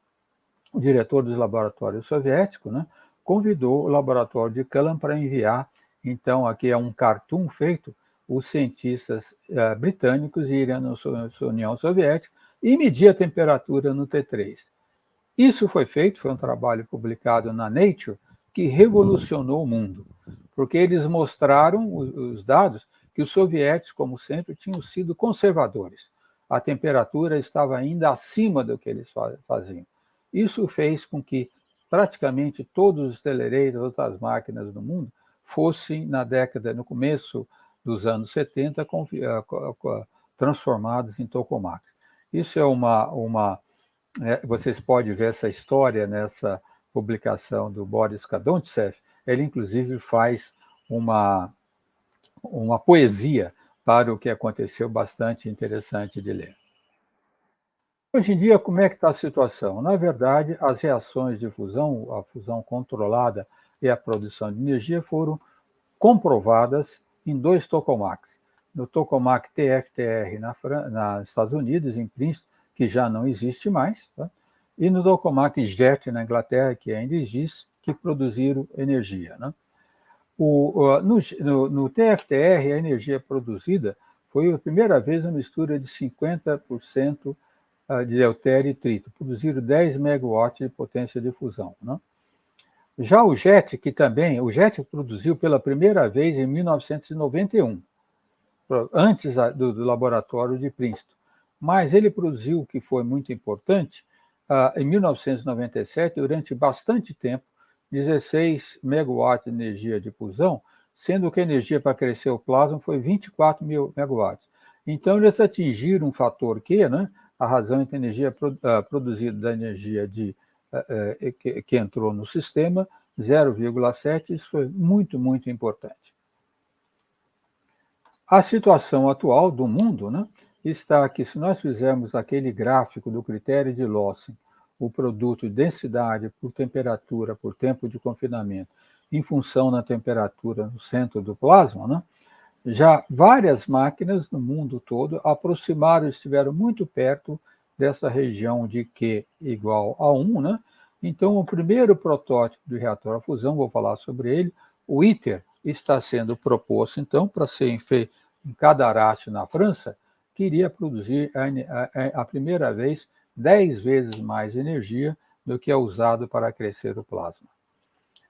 diretor dos laboratórios soviéticos, né, convidou o laboratório de Callan para enviar, então, aqui é um cartoon feito, os cientistas britânicos irem na União Soviética e medir a temperatura no T3. Isso foi feito, foi um trabalho publicado na Nature, que revolucionou o mundo, porque eles mostraram os dados que os soviéticos, como sempre, tinham sido conservadores. A temperatura estava ainda acima do que eles faziam. Isso fez com que praticamente todos os Stellarates, outras máquinas do mundo, fossem, no começo dos anos 70, transformados em tokamaks. Isso é vocês podem ver essa história nessa publicação do Boris Khadontsev. Ele, inclusive, faz uma poesia para o que aconteceu, bastante interessante de ler. Hoje em dia, como é que está a situação? Na verdade, as reações de fusão, a fusão controlada e a produção de energia foram comprovadas em 2 tokamaks. No tokamak TFTR nos Estados Unidos, em Princeton, que já não existe mais, tá? e no tokamak jet na Inglaterra, que ainda existe, que produziram energia, né? No TFTR, a energia produzida foi a primeira vez a mistura de 50% de deutério e trito, produziram 10 megawatts de potência de fusão, né? Já o JET, o JET produziu pela primeira vez em 1991, antes do laboratório de Princeton, mas ele produziu, o que foi muito importante, em 1997, durante bastante tempo, 16 megawatts de energia de fusão, sendo que a energia para crescer o plasma foi 24 mil megawatts. Então, eles atingiram um fator Q, né? A razão entre a energia produzida da energia que entrou no sistema, 0,7, isso foi muito, muito importante. A situação atual do mundo, né, está que se nós fizermos aquele gráfico do critério de Lawson, o produto de densidade por temperatura, por tempo de confinamento, em função da temperatura no centro do plasma, né, já várias máquinas no mundo todo aproximaram, estiveram muito perto dessa região de Q igual a 1, né? Então, o primeiro protótipo de reator a fusão, vou falar sobre ele, o ITER, está sendo proposto, então, para ser feito em Cadarache, na França, que iria produzir a primeira vez 10 vezes mais energia do que é usado para crescer o plasma.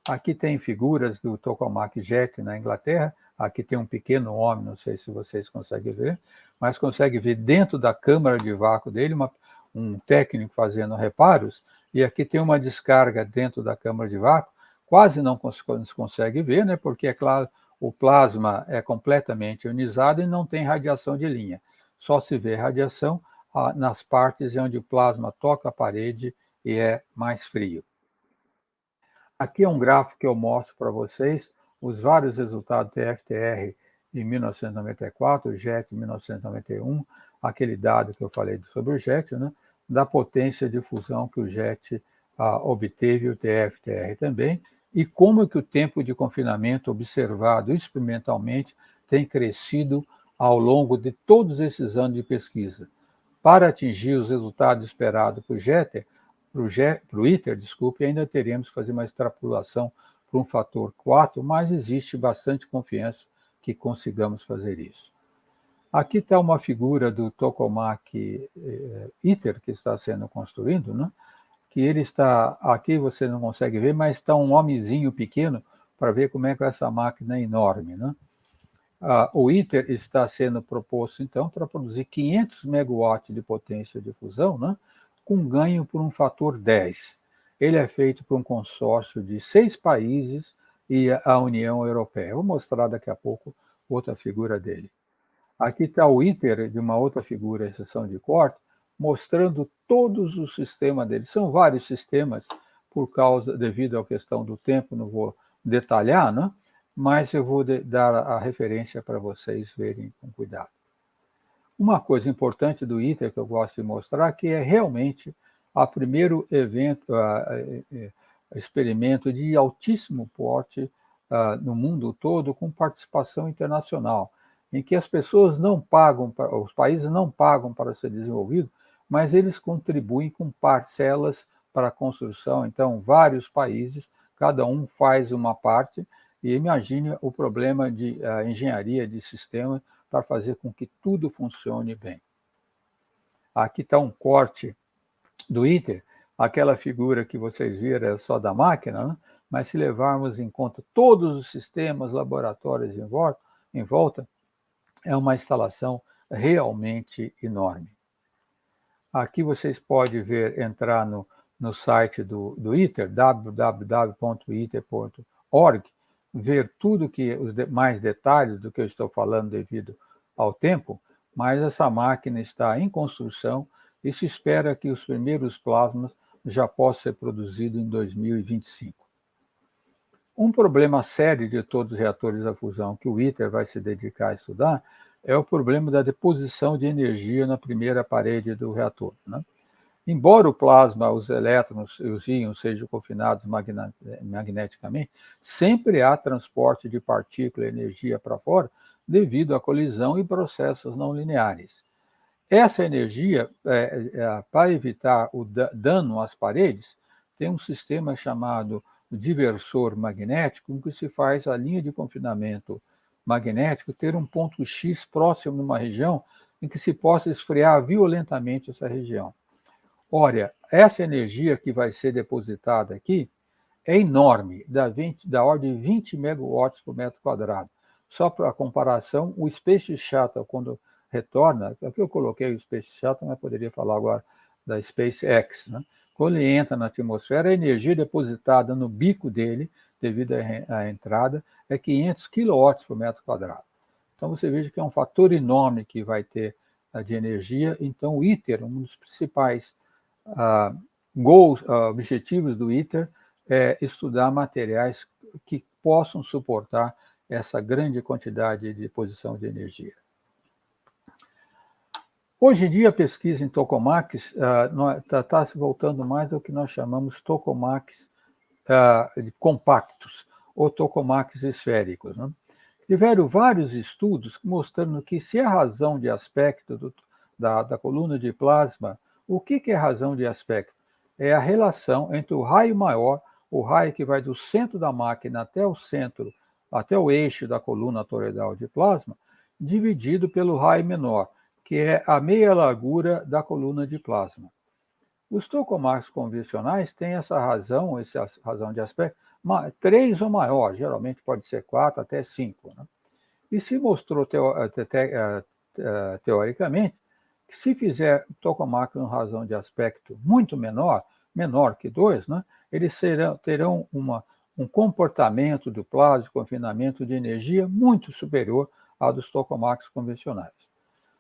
Aqui tem figuras do tokamak jet na Inglaterra, aqui tem um pequeno homem, não sei se vocês conseguem ver, mas consegue ver dentro da câmara de vácuo dele um técnico fazendo reparos, e aqui tem uma descarga dentro da câmara de vácuo, quase não se consegue ver, né, porque, é claro, o plasma é completamente ionizado e não tem radiação de linha. Só se vê radiação nas partes onde o plasma toca a parede e é mais frio. Aqui é um gráfico que eu mostro para vocês os vários resultados do TFTR em 1994, o JET em 1991, aquele dado que eu falei sobre o JET, né, da potência de fusão que o JET obteve, o TFTR também, e como que o tempo de confinamento observado experimentalmente tem crescido ao longo de todos esses anos de pesquisa. Para atingir os resultados esperados para o ITER, desculpe, ainda teremos que fazer uma extrapolação para um fator 4, mas existe bastante confiança que consigamos fazer isso. Aqui está uma figura do tokamak ITER que está sendo construído, né? Que ele está, aqui você não consegue ver, mas está um homenzinho pequeno para ver como é que essa máquina é enorme, né? O ITER está sendo proposto, então, para produzir 500 megawatts de potência de fusão, né, com ganho por um fator 10. Ele é feito por um consórcio de 6 países e a União Europeia. Vou mostrar daqui a pouco outra figura dele. Aqui está o ITER de uma outra figura, exceção de corte, mostrando todos os sistemas dele. São vários sistemas, devido à questão do tempo, não vou detalhar, né? Mas eu vou dar a referência para vocês verem com cuidado. Uma coisa importante do ITER que eu gosto de mostrar que é realmente o primeiro experimento de altíssimo porte no mundo todo com participação internacional, em que as pessoas não pagam, os países não pagam para ser desenvolvido, mas eles contribuem com parcelas para a construção. Então, vários países, cada um faz uma parte, e imagine o problema de engenharia de sistema para fazer com que tudo funcione bem. Aqui está um corte do ITER, aquela figura que vocês viram é só da máquina, né? Mas se levarmos em conta todos os sistemas, laboratórios em volta, é uma instalação realmente enorme. Aqui vocês podem entrar no site do ITER, www.iter.org, ver tudo mais detalhes do que eu estou falando devido ao tempo, mas essa máquina está em construção e se espera que os primeiros plasmas já possam ser produzidos em 2025. Um problema sério de todos os reatores a fusão que o ITER vai se dedicar a estudar é o problema da deposição de energia na primeira parede do reator, né? Embora o plasma, os elétrons e os íons sejam confinados magneticamente, sempre há transporte de partícula e energia para fora devido à colisão e processos não lineares. Essa energia, para evitar o dano às paredes, tem um sistema chamado diversor magnético, em que se faz a linha de confinamento magnético ter um ponto X próximo numa região em que se possa esfriar violentamente essa região. Olha, essa energia que vai ser depositada aqui é enorme, da ordem de 20 megawatts por metro quadrado. Só para comparação, o Space Shuttle, quando retorna, aqui eu coloquei o Space Shuttle, mas poderia falar agora da SpaceX, né? Quando ele entra na atmosfera, a energia depositada no bico dele, devido à entrada, é 500 quilowatts por metro quadrado. Então você veja que é um fator enorme que vai ter de energia. Então o ITER, um dos principais objetivos do ITER, é estudar materiais que possam suportar essa grande quantidade de deposição de energia. Hoje em dia, a pesquisa em tokamaks está se voltando mais ao que nós chamamos tokamaks compactos ou tokamaks esféricos, né? Tiveram vários estudos mostrando que se a razão de aspecto da coluna de plasma, o que é razão de aspecto? É a relação entre o raio maior, o raio que vai do centro da máquina até o centro, até o eixo da coluna toroidal de plasma, dividido pelo raio menor, que é a meia largura da coluna de plasma. Os tokamaks convencionais têm essa razão de aspecto, 3 ou maior, geralmente pode ser 4 até 5. Né? E se mostrou teoricamente que se fizer tokamak com razão de aspecto muito menor que 2, né, eles terão um comportamento do plasma de confinamento de energia muito superior ao dos tokamaks convencionais.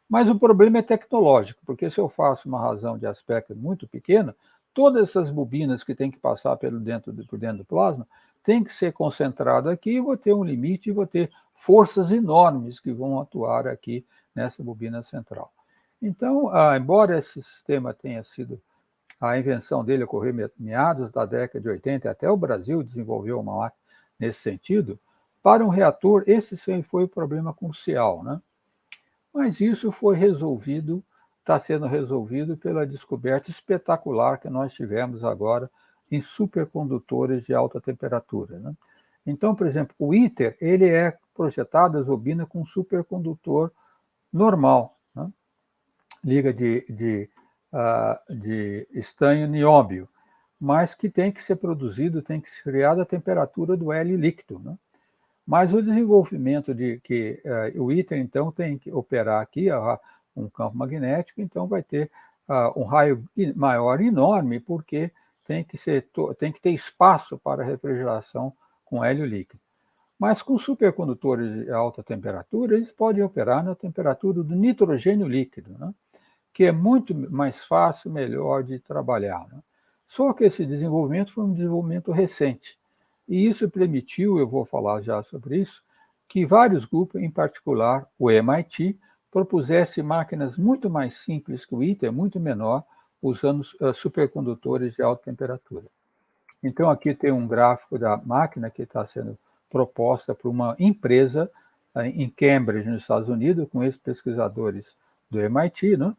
Mas o problema é tecnológico, porque se eu faço uma razão de aspecto muito pequena, todas essas bobinas que tem que passar por dentro do plasma tem que ser concentrado aqui, e vou ter um limite e vou ter forças enormes que vão atuar aqui nessa bobina central. Então, embora esse sistema tenha sido, a invenção dele ocorreu meados da década de 80, até o Brasil desenvolveu uma máquina nesse sentido, para um reator, esse foi o problema crucial, né? Mas isso foi resolvido, está sendo resolvido pela descoberta espetacular que nós tivemos agora em supercondutores de alta temperatura, né? Então, por exemplo, o ITER, ele é projetado, as bobinas, com supercondutor normal, né? Liga de estanho nióbio, mas que tem que ser produzido, tem que ser criado à temperatura do hélio líquido, né? Mas o desenvolvimento de que o ITER, então, tem que operar aqui um campo magnético, então vai ter um raio maior enorme, porque tem que ter espaço para refrigeração com hélio líquido. Mas com supercondutores de alta temperatura, eles podem operar na temperatura do nitrogênio líquido, né? Que é muito mais fácil, melhor de trabalhar, né? Só que esse desenvolvimento foi um desenvolvimento recente. E isso permitiu, eu vou falar já sobre isso, que vários grupos, em particular o MIT, propusesse máquinas muito mais simples que o ITER, muito menor, usando supercondutores de alta temperatura. Então, aqui tem um gráfico da máquina que está sendo proposta por uma empresa em Cambridge, nos Estados Unidos, com esses pesquisadores do MIT, né,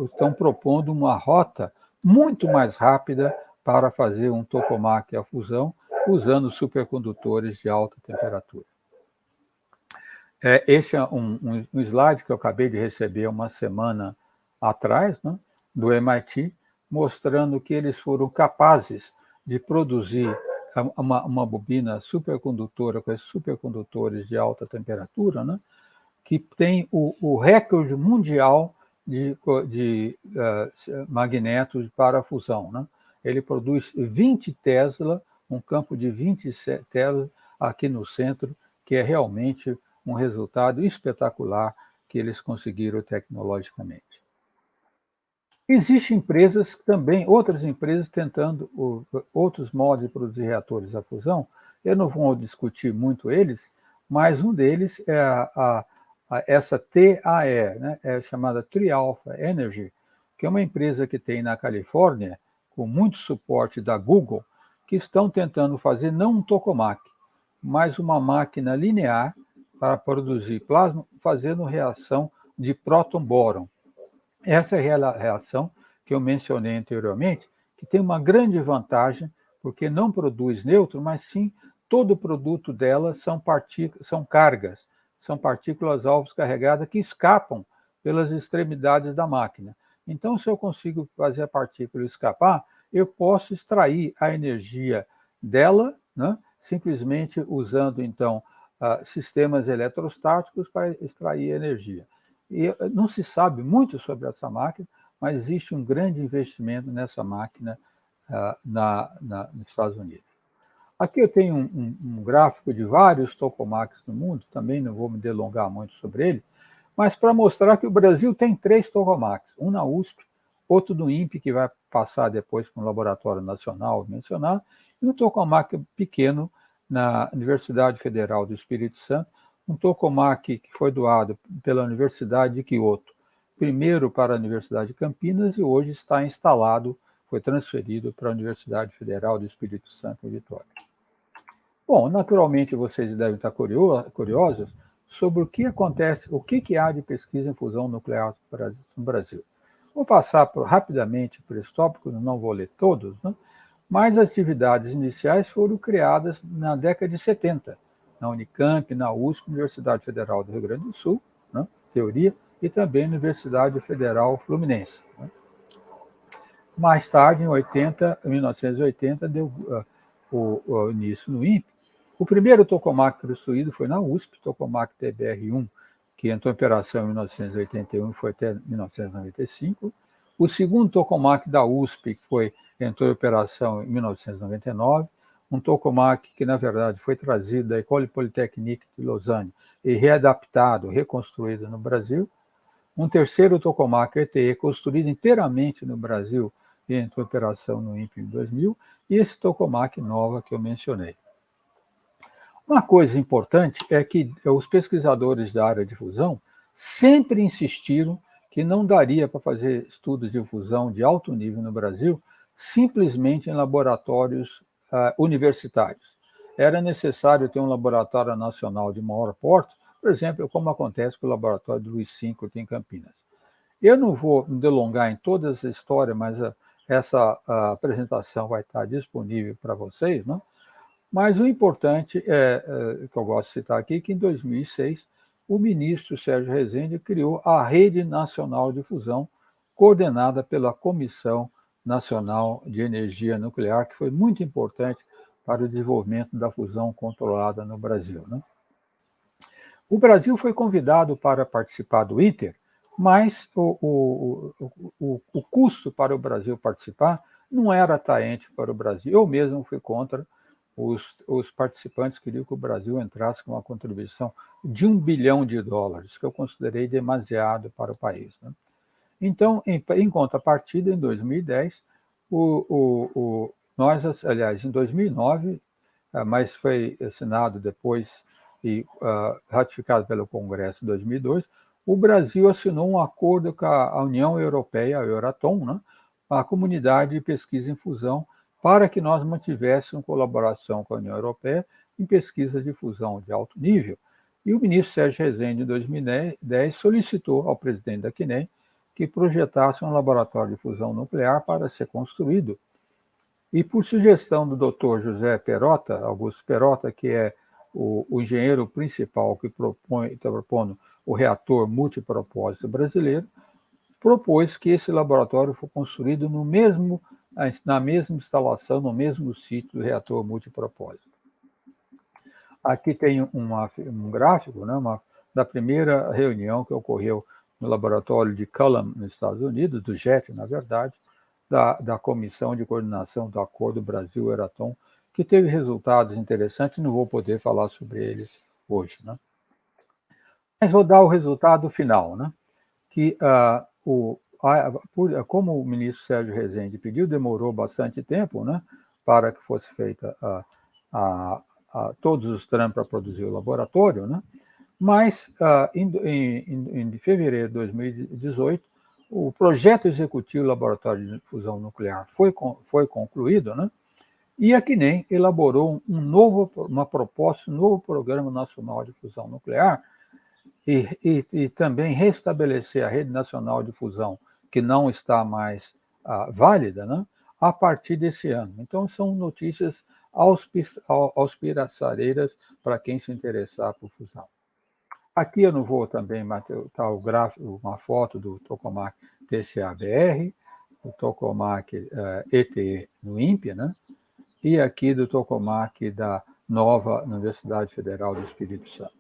estão propondo uma rota muito mais rápida para fazer um tokamak à fusão, usando supercondutores de alta temperatura. Esse é um slide que eu acabei de receber uma semana atrás, né, do MIT, mostrando que eles foram capazes de produzir uma bobina supercondutora com esses supercondutores de alta temperatura, né, que tem o recorde mundial de magnetos para a fusão, né? Ele produz 20 Tesla, um campo de 20 Tesla aqui no centro, que é realmente um resultado espetacular que eles conseguiram tecnologicamente. Existem empresas também, outras empresas tentando outros modos de produzir reatores à fusão. Eu não vou discutir muito eles, mas um deles é essa TAE, né, é chamada Tri-Alpha Energy, que é uma empresa que tem na Califórnia, com muito suporte da Google, que estão tentando fazer não um tokamak, mas uma máquina linear para produzir plasma, fazendo reação de próton-bóron. Essa é a reação que eu mencionei anteriormente, que tem uma grande vantagem, porque não produz nêutron, mas sim todo o produto dela são cargas, são partículas alvos carregadas que escapam pelas extremidades da máquina. Então, se eu consigo fazer a partícula escapar, eu posso extrair a energia dela, né, simplesmente usando, então, sistemas eletrostáticos para extrair energia. E não se sabe muito sobre essa máquina, mas existe um grande investimento nessa máquina nos Estados Unidos. Aqui eu tenho um gráfico de vários tokamaks no mundo, também não vou me delongar muito sobre ele, mas para mostrar que o Brasil tem 3 tokamaks, um na USP, outro do INPE, que vai passar depois para um laboratório nacional mencionado, e um tokamak pequeno na Universidade Federal do Espírito Santo, um tokamak que foi doado pela Universidade de Kyoto, primeiro para a Universidade de Campinas e hoje está instalado, foi transferido para a Universidade Federal do Espírito Santo em Vitória. Bom, naturalmente vocês devem estar curiosos sobre o que acontece, o que há de pesquisa em fusão nuclear no Brasil. Vou passar rapidamente por esse tópico, não vou ler todos, né? Mas as atividades iniciais foram criadas na década de 70, na Unicamp, na USP, Universidade Federal do Rio Grande do Sul, né? Teoria, e também na Universidade Federal Fluminense. Né? Mais tarde, em 1980, deu o início no INPE. O primeiro tokamak construído foi na USP, tokamak TBR-1, que entrou em operação em 1981 e foi até 1995. O segundo tokamak da USP, que entrou em operação em 1999, um tokamak que, na verdade, foi trazido da École Polytechnique de Lausanne e readaptado, reconstruído no Brasil. Um terceiro tokamak ETE, construído inteiramente no Brasil e entrou em operação no INPE em 2000, e esse tokamak nova que eu mencionei. Uma coisa importante é que os pesquisadores da área de fusão sempre insistiram que não daria para fazer estudos de fusão de alto nível no Brasil simplesmente em laboratórios universitários. Era necessário ter um laboratório nacional de maior porte, por exemplo, como acontece com o laboratório do Luiz V aqui em Campinas. Eu não vou me delongar em toda essa história, mas essa apresentação vai estar disponível para vocês, né? Mas o importante que eu gosto de citar aqui, que em 2006, o ministro Sérgio Rezende criou a Rede Nacional de Fusão, coordenada pela Comissão Nacional de Energia Nuclear, que foi muito importante para o desenvolvimento da fusão controlada no Brasil. Né? O Brasil foi convidado para participar do ITER, mas o custo para o Brasil participar não era atraente para o Brasil. Eu mesmo fui contra. Os participantes queriam que o Brasil entrasse com uma contribuição de $1 bilhão, que eu considerei demasiado para o país. Né? Então, em contrapartida, em 2010, aliás, em 2009, mas foi assinado depois e ratificado pelo Congresso em 2002, o Brasil assinou um acordo com a União Europeia, a Euratom, né? A Comunidade de Pesquisa em Fusão, para que nós mantivéssemos colaboração com a União Europeia em pesquisas de fusão de alto nível. E o ministro Sérgio Rezende, em 2010, solicitou ao presidente da CNEM que projetasse um laboratório de fusão nuclear para ser construído. E por sugestão do Dr. José Perota, Augusto Perota, que é o engenheiro principal que está propondo o reator multipropósito brasileiro, propôs que esse laboratório fosse construído na mesma instalação, no mesmo sítio do reator multipropósito. Aqui tem um gráfico, né, da primeira reunião que ocorreu no laboratório de Culham, nos Estados Unidos, do JET, na verdade, da Comissão de Coordenação do Acordo Brasil-Euratom, que teve resultados interessantes, não vou poder falar sobre eles hoje. Né? Mas vou dar o resultado final, né? Que como o ministro Sérgio Rezende pediu, demorou bastante tempo, né, para que fosse feita todos os trâmites para produzir o laboratório, né, mas em fevereiro de 2018, o projeto executivo do Laboratório de Fusão Nuclear foi concluído, né, e a CNEM elaborou uma proposta, um novo Programa Nacional de Fusão Nuclear, e também restabelecer a Rede Nacional de Fusão que não está mais válida, né, a partir desse ano. Então, são notícias auspiciareiras para quem se interessar por fusão. Aqui eu não vou também botar o gráfico, uma foto do tokamak TCA-BR, o tokamak ETE no INPE, né? E aqui do tokamak da nova Universidade Federal do Espírito Santo.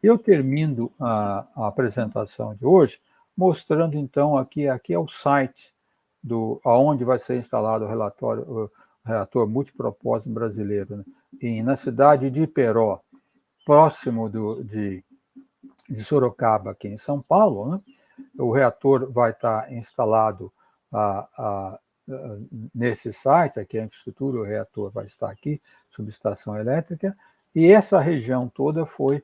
Eu termino a apresentação de hoje mostrando, então, aqui é o site aonde vai ser instalado o reator multipropósito brasileiro, né? Na cidade de Iperó, próximo de Sorocaba, aqui em São Paulo, né? O reator vai estar instalado nesse site, aqui a infraestrutura, o reator vai estar aqui, subestação elétrica, e essa região toda foi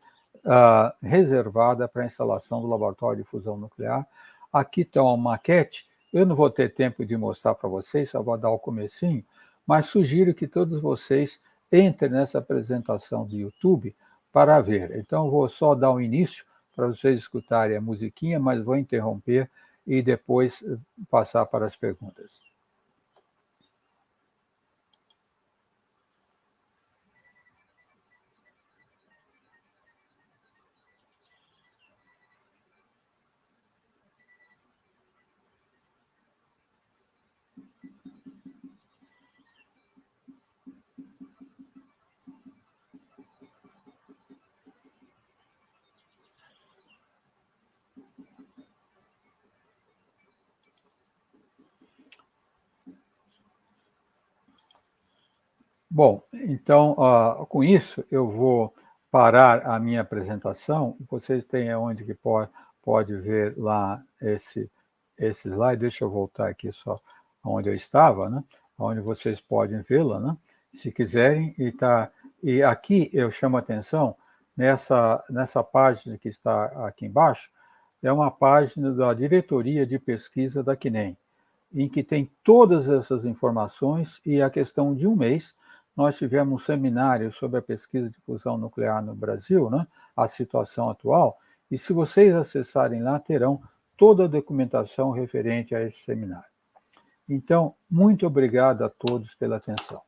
reservada para a instalação do laboratório de fusão nuclear. Aqui está uma maquete, eu não vou ter tempo de mostrar para vocês, só vou dar o comecinho, mas sugiro que todos vocês entrem nessa apresentação do YouTube para ver. Então, vou só dar um início para vocês escutarem a musiquinha, mas vou interromper e depois passar para as perguntas. Bom, então, com isso, eu vou parar a minha apresentação. Vocês têm onde que pode ver lá esse slide. Deixa eu voltar aqui só onde eu estava, né? Onde vocês podem vê-la, né? Se quiserem. E aqui eu chamo a atenção nessa página que está aqui embaixo, é uma página da diretoria de pesquisa da CNEM, em que tem todas essas informações, e a questão de um mês nós tivemos um seminário sobre a pesquisa de fusão nuclear no Brasil, né, a situação atual, e se vocês acessarem lá, terão toda a documentação referente a esse seminário. Então, muito obrigado a todos pela atenção.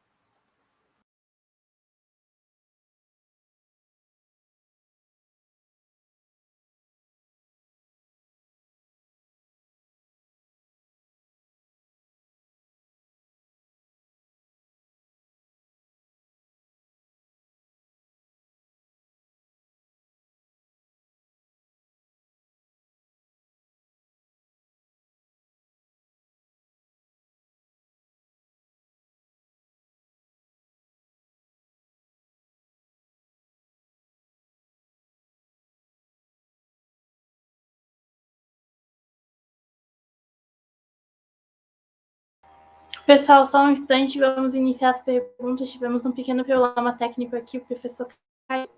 Pessoal, só um instante, vamos iniciar as perguntas. Tivemos um pequeno problema técnico aqui, o professor caiu.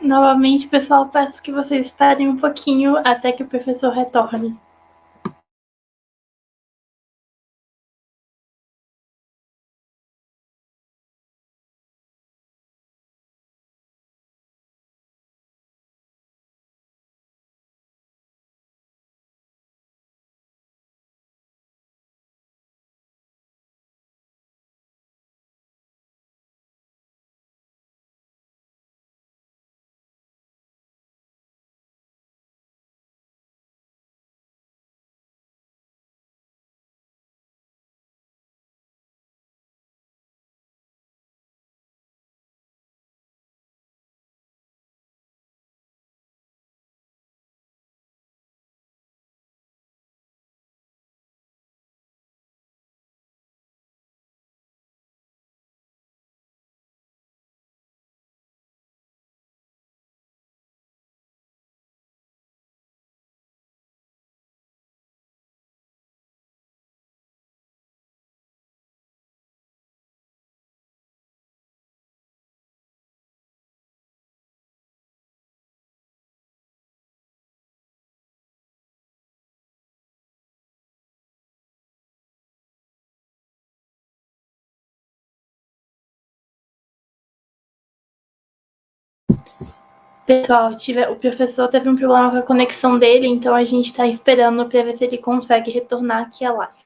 Novamente, pessoal, peço que vocês esperem um pouquinho até que o professor retorne. Pessoal, o professor teve um problema com a conexão dele, então a gente está esperando para ver se ele consegue retornar aqui à live.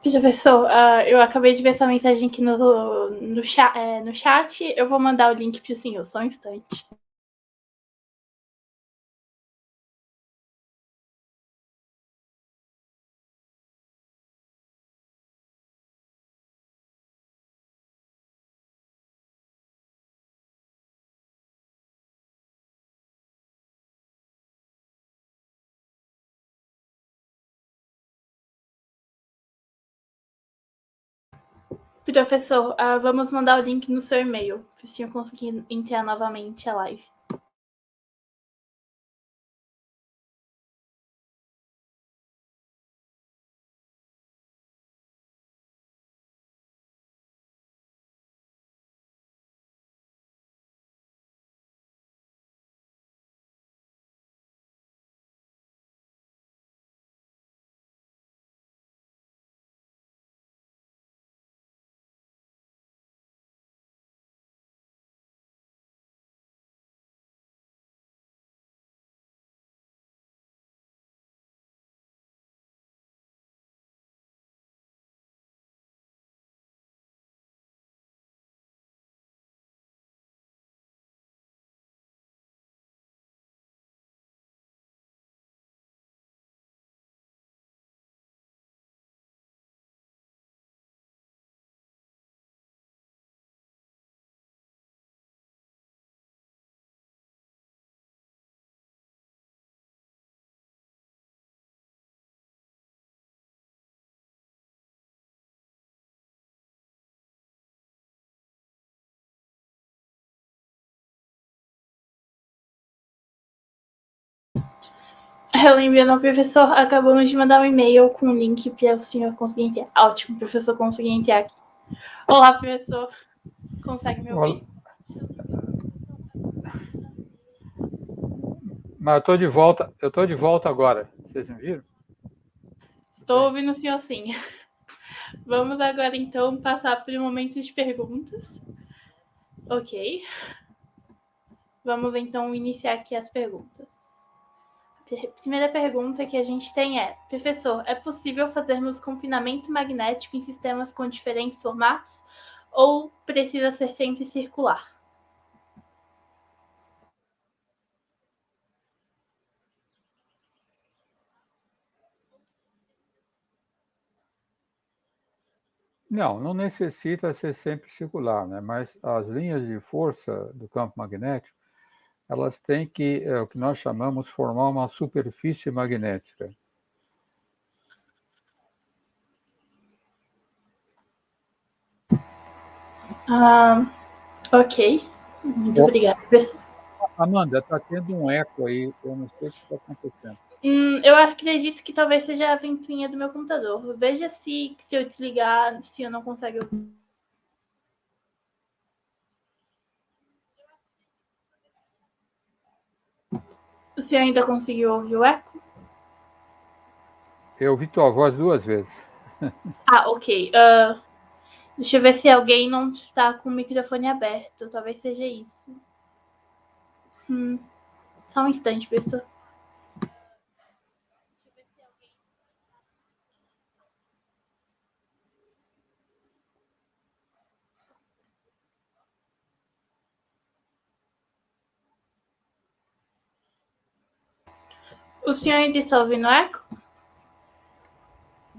Professor, eu acabei de ver essa mensagem aqui no chat. Eu vou mandar o link para o senhor, só um instante. Professor, vamos mandar o link no seu e-mail, para o senhor conseguir entrar novamente a live. Lembrando ao professor, acabamos de mandar um e-mail com o link para o senhor conseguir entrar. Ótimo, o professor conseguiu entrar aqui. Olá, professor. Consegue me ouvir? Mas eu estou de volta agora. Vocês me viram? Estou ouvindo o senhor sim. Vamos agora, então, passar para o momento de perguntas. Ok. Vamos, então, iniciar aqui as perguntas. A primeira pergunta que a gente tem é: professor, é possível fazermos confinamento magnético em sistemas com diferentes formatos ou precisa ser sempre circular? Não necessita ser sempre circular, né? Mas as linhas de força do campo magnético, elas têm que, o que nós chamamos, formar uma superfície magnética. Ok. Muito obrigada, professor. Amanda, está tendo um eco aí, eu não sei o que está acontecendo. Eu acredito que talvez seja a ventoinha do meu computador. Veja se eu desligar, se eu não consigo ouvir. O senhor ainda conseguiu ouvir o eco? Eu ouvi tua voz 2 vezes. Ok. Deixa eu ver se alguém não está com o microfone aberto. Talvez seja isso. Só um instante, pessoal. O senhor ainda está ouvindo eco?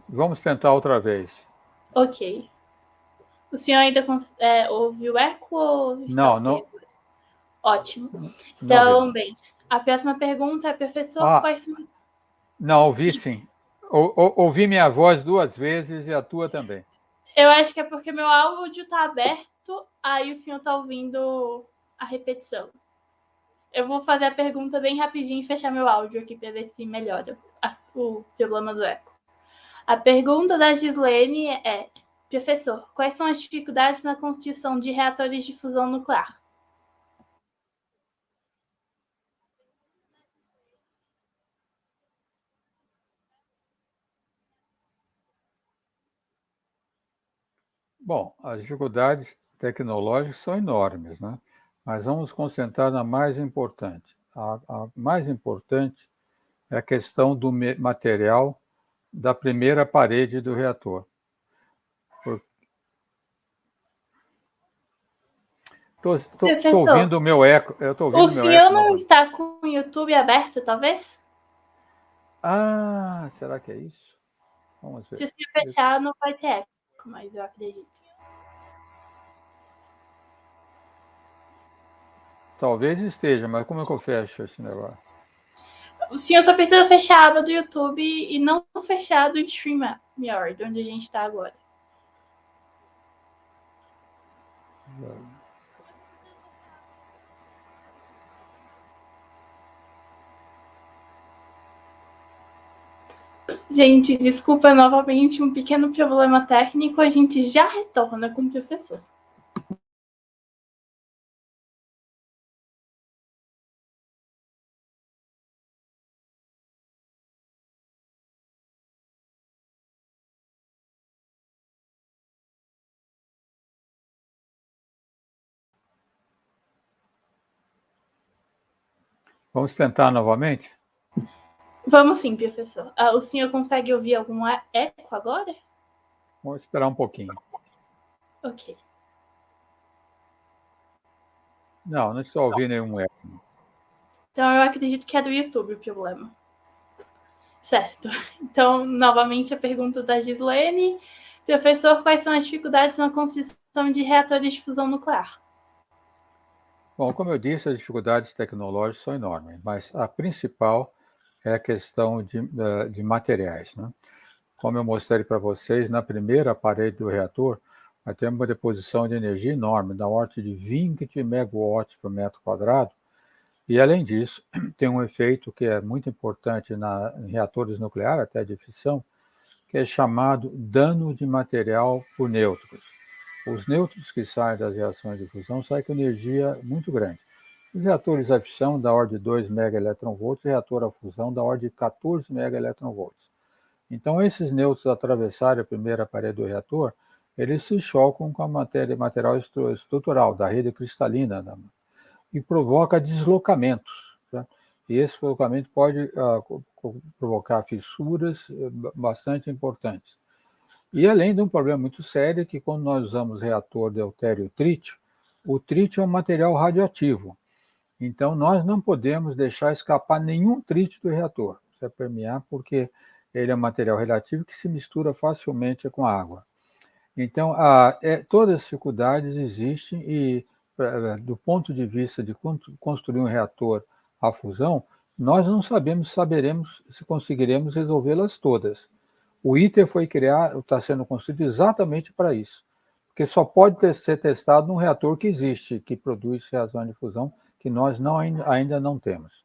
Vamos tentar outra vez. Ok. O senhor ainda ouviu eco ou está Não. Ótimo. Então, bem, a próxima pergunta é, professor, quais são... Não, ouvi sim. Ouvi minha voz 2 vezes e a tua também. Eu acho que é porque meu áudio está aberto, aí o senhor está ouvindo a repetição. Eu vou fazer a pergunta bem rapidinho e fechar meu áudio aqui para ver se melhora o problema do eco. A pergunta da Gislene é: professor, quais são as dificuldades na construção de reatores de fusão nuclear? Bom, as dificuldades tecnológicas são enormes, né? Mas vamos concentrar na mais importante. A mais importante é a questão do material da primeira parede do reator. Estou ouvindo o meu eco. O senhor não está com o YouTube aberto, talvez? Será que é isso? Vamos ver. Se o senhor fechar, não vai ter eco, mas eu acredito. Talvez esteja, mas como é que eu fecho esse negócio? O senhor só precisa fechar a aba do YouTube e não fechar do StreamYard, onde a gente está agora. Gente, desculpa novamente, um pequeno problema técnico. A gente já retorna com o professor. Vamos tentar novamente? Vamos sim, professor. O senhor consegue ouvir algum eco agora? Vamos esperar um pouquinho. Ok. Não estou ouvindo nenhum eco. Então, eu acredito que é do YouTube o problema. Certo. Então, novamente, a pergunta da Gislene. Professor, quais são as dificuldades na construção de reatores de fusão nuclear? Bom, como eu disse, as dificuldades tecnológicas são enormes, mas a principal é a questão de materiais, né? Como eu mostrei para vocês, na primeira parede do reator, nós temos uma deposição de energia enorme, da ordem de 20 megawatts por metro quadrado, E, além disso, tem um efeito que é muito importante em reatores nucleares, até de fissão, que é chamado dano de material por nêutrons. Os nêutrons que saem das reações de fusão saem com energia muito grande. Os reatores a fissão da ordem de 2 MeV, reator a fusão da ordem de 14 MeV. Então, esses nêutrons atravessarem a primeira parede do reator, eles se chocam com a material estrutural da rede cristalina e provoca deslocamentos. Tá? E esse deslocamento pode provocar fissuras bastante importantes. E além de um problema muito sério, que quando nós usamos reator deutério-trítio, o trítio é um material radioativo. Então, nós não podemos deixar escapar nenhum trítio do reator. Precisa permear, porque ele é um material relativo que se mistura facilmente com a água. Então, todas as dificuldades existem e, do ponto de vista de construir um reator à fusão, nós não saberemos se conseguiremos resolvê-las todas. O ITER foi criado, está sendo construído exatamente para isso, porque só pode ser testado num reator que existe, que produz reações de fusão, que nós ainda não temos.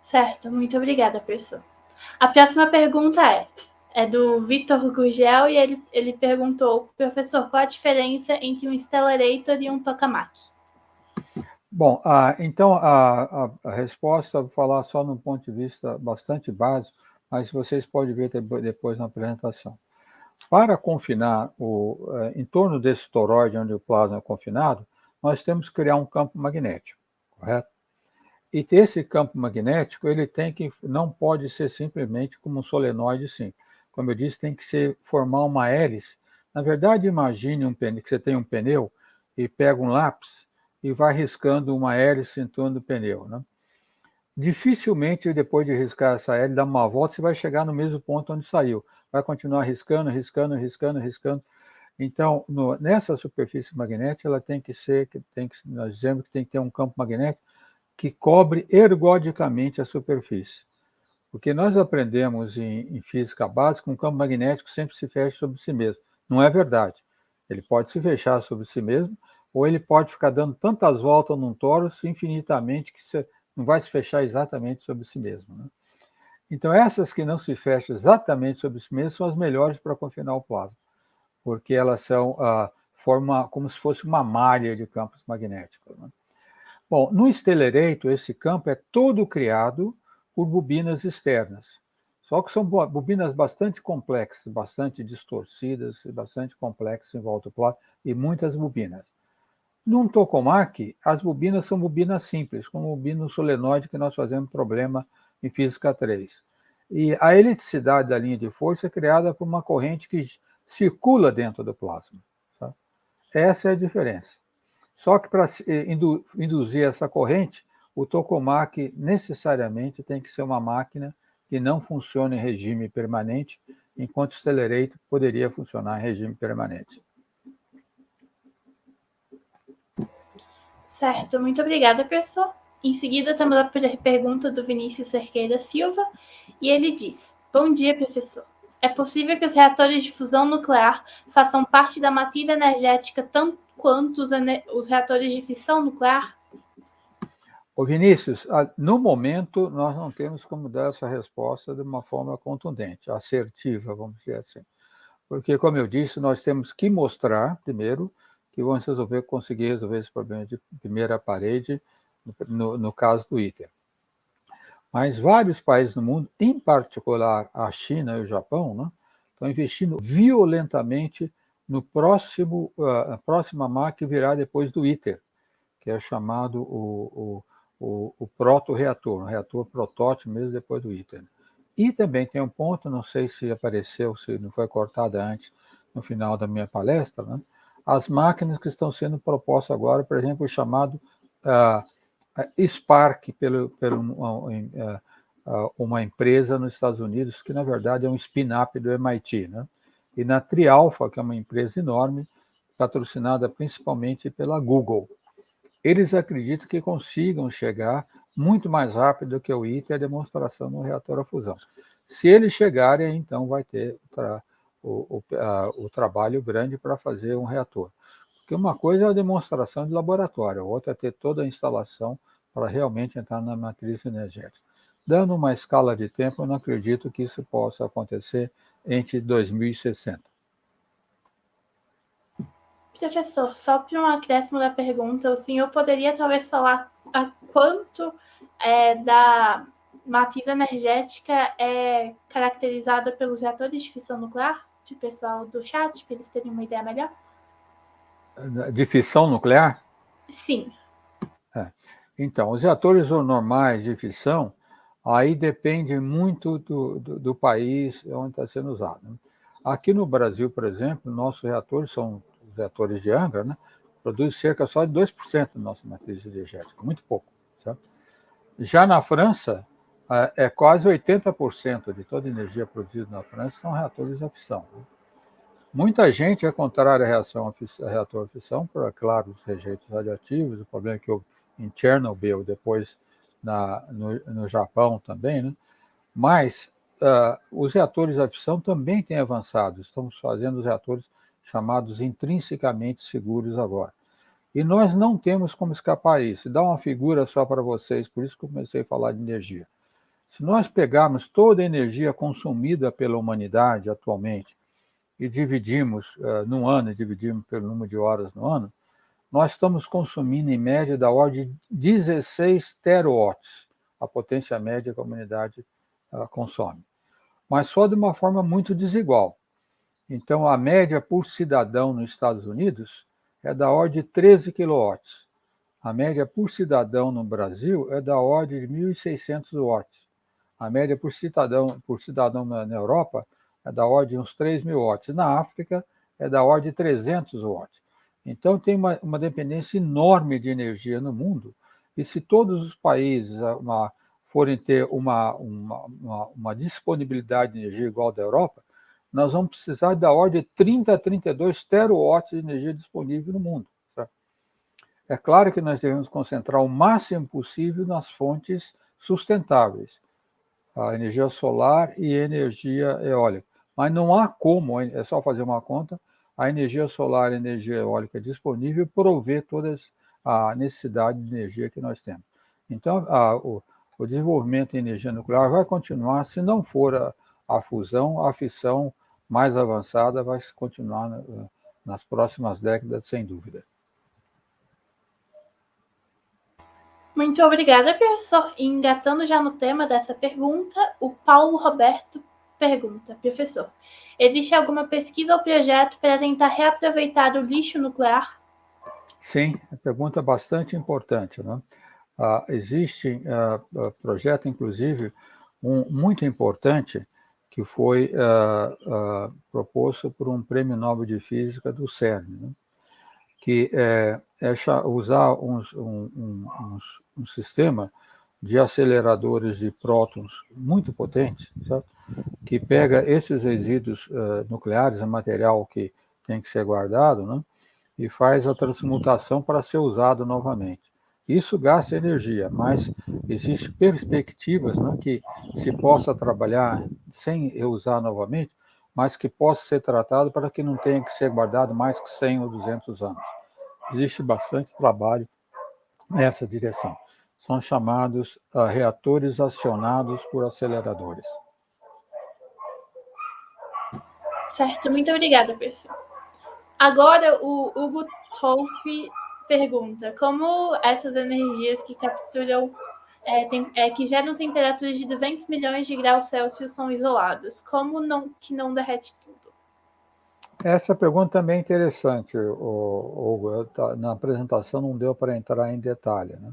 Certo, muito obrigada, professor. A próxima pergunta é do Vitor Gurgel e ele perguntou, professor, qual a diferença entre um Stellarator e um tokamak? Bom, então a resposta, vou falar só num ponto de vista bastante básico, mas vocês podem ver depois na apresentação. Para confinar em torno desse toroide onde o plasma é confinado, nós temos que criar um campo magnético, correto? E esse campo magnético, ele não pode ser simplesmente como um solenoide, sim. Como eu disse, tem que formar uma hélice. Na verdade, imagine que você tem um pneu e pega um lápis e vai riscando uma hélice em torno do pneu, né? Dificilmente, depois de riscar essa hélice, dar uma volta, você vai chegar no mesmo ponto onde saiu. Vai continuar riscando. Então, nessa superfície magnética, ela nós dizemos que tem que ter um campo magnético que cobre ergodicamente a superfície. Porque nós aprendemos em física básica que um campo magnético sempre se fecha sobre si mesmo. Não é verdade. Ele pode se fechar sobre si mesmo, ou ele pode ficar dando tantas voltas num torus infinitamente que você não vai se fechar exatamente sobre si mesmo. Né? Então, essas que não se fecham exatamente sobre si mesmo são as melhores para confinar o plasma, porque elas formam como se fosse uma malha de campos magnéticos. Né? Bom, no Stellarator, esse campo é todo criado por bobinas externas. Só que são bobinas bastante complexas, bastante distorcidas, bastante complexas em volta do plasma, e muitas bobinas. Num tokamak, as bobinas são bobinas simples, como o bobina solenoide que nós fazemos problema em Física 3. E a eletricidade da linha de força é criada por uma corrente que circula dentro do plasma. Tá? Essa é a diferença. Só que para induzir essa corrente, o tokamak necessariamente tem que ser uma máquina que não funciona em regime permanente, enquanto o Stellarator poderia funcionar em regime permanente. Certo, muito obrigada, professor. Em seguida, temos a pergunta do Vinícius Cerqueira Silva, e ele diz: bom dia, professor. É possível que os reatores de fusão nuclear façam parte da matriz energética tanto quanto os reatores de fissão nuclear? Ô Vinícius, no momento, nós não temos como dar essa resposta de uma forma contundente, assertiva, vamos dizer assim. Porque, como eu disse, nós temos que mostrar, primeiro, que vamos conseguir resolver esse problema de primeira parede, no caso do ITER. Mas vários países no mundo, em particular a China e o Japão, né, estão investindo violentamente na próxima máquina que virá depois do ITER, que é chamado o proto-reator, um reator protótipo mesmo depois do ITER. E também tem um ponto, não sei se apareceu, se não foi cortado antes, no final da minha palestra, né? As máquinas que estão sendo propostas agora, por exemplo, o chamado Spark, uma empresa nos Estados Unidos, que na verdade é um spin-up do MIT, né? E na Trialfa, que é uma empresa enorme, patrocinada principalmente pela Google. Eles acreditam que consigam chegar muito mais rápido do que o ITER, a demonstração no reator a fusão. Se eles chegarem, então vai ter o trabalho grande para fazer um reator. Porque uma coisa é a demonstração de laboratório, a outra é ter toda a instalação para realmente entrar na matriz energética. Dando uma escala de tempo, eu não acredito que isso possa acontecer entre 2060. Professor, só para um acréscimo da pergunta, o senhor poderia talvez falar a quanto da matriz energética é caracterizada pelos reatores de fissão nuclear? Para o pessoal do chat, para eles terem uma ideia melhor? De fissão nuclear? Sim. Então, os reatores normais de fissão, aí depende muito do país onde está sendo usado, né? Aqui no Brasil, por exemplo, nossos reatores são os reatores de Angra, né? Produz cerca só de 2% da nossa matriz energética, muito pouco. Certo? Já na França, é quase 80% de toda a energia produzida na França são reatores a fissão. Né? Muita gente é contrária à reator a fissão, por, claro, os rejeitos radioativos, o problema que houve em Chernobyl, depois no Japão também, né? Mas os reatores a fissão também têm avançado. Estamos fazendo os reatores chamados intrinsecamente seguros agora. E nós não temos como escapar disso. Dá uma figura só para vocês, por isso que eu comecei a falar de energia. Se nós pegarmos toda a energia consumida pela humanidade atualmente e dividimos num ano, e dividimos pelo número de horas no ano, nós estamos consumindo em média da ordem de 16 terawatts, a potência média que a humanidade consome. Mas só de uma forma muito desigual. Então, a média por cidadão nos Estados Unidos é da ordem de 13 quilowatts. A média por cidadão no Brasil é da ordem de 1.600 watts. A média por cidadão na Europa é da ordem de uns 3.000 watts. Na África, é da ordem de 300 watts. Então, tem uma dependência enorme de energia no mundo. E se todos os países forem ter uma disponibilidade de energia igual à da Europa, nós vamos precisar da ordem de 30 a 32 terawatts de energia disponível no mundo. Tá? É claro que nós devemos concentrar o máximo possível nas fontes sustentáveis, a energia solar e a energia eólica. Mas não há como, é só fazer uma conta, a energia solar e a energia eólica disponível prover toda a necessidade de energia que nós temos. Então, o desenvolvimento de energia nuclear vai continuar, se não for a fusão, a fissão mais avançada vai continuar nas próximas décadas, sem dúvida. Muito obrigada, professor. E engatando já no tema dessa pergunta, o Paulo Roberto pergunta, professor, existe alguma pesquisa ou projeto para tentar reaproveitar o lixo nuclear? Sim, a pergunta é bastante importante, né? Existe projeto, inclusive, muito importante, que foi proposto por um prêmio Nobel de Física do CERN, né? Que é usar um sistema de aceleradores de prótons muito potentes, sabe? Que pega esses resíduos nucleares, o material que tem que ser guardado, né? E faz a transmutação para ser usado novamente. Isso gasta energia, mas existem perspectivas, né, que se possa trabalhar sem reusar novamente, mas que possa ser tratado para que não tenha que ser guardado mais que 100 ou 200 anos. Existe bastante trabalho nessa direção. São chamados reatores acionados por aceleradores. Certo, muito obrigada, professor. Agora, o Hugo Tolfi pergunta, como essas energias que capturam, que geram temperaturas de 200 milhões de graus Celsius são isoladas? Como que não derrete tudo? Essa pergunta também é interessante, Hugo. Na apresentação não deu para entrar em detalhe, né?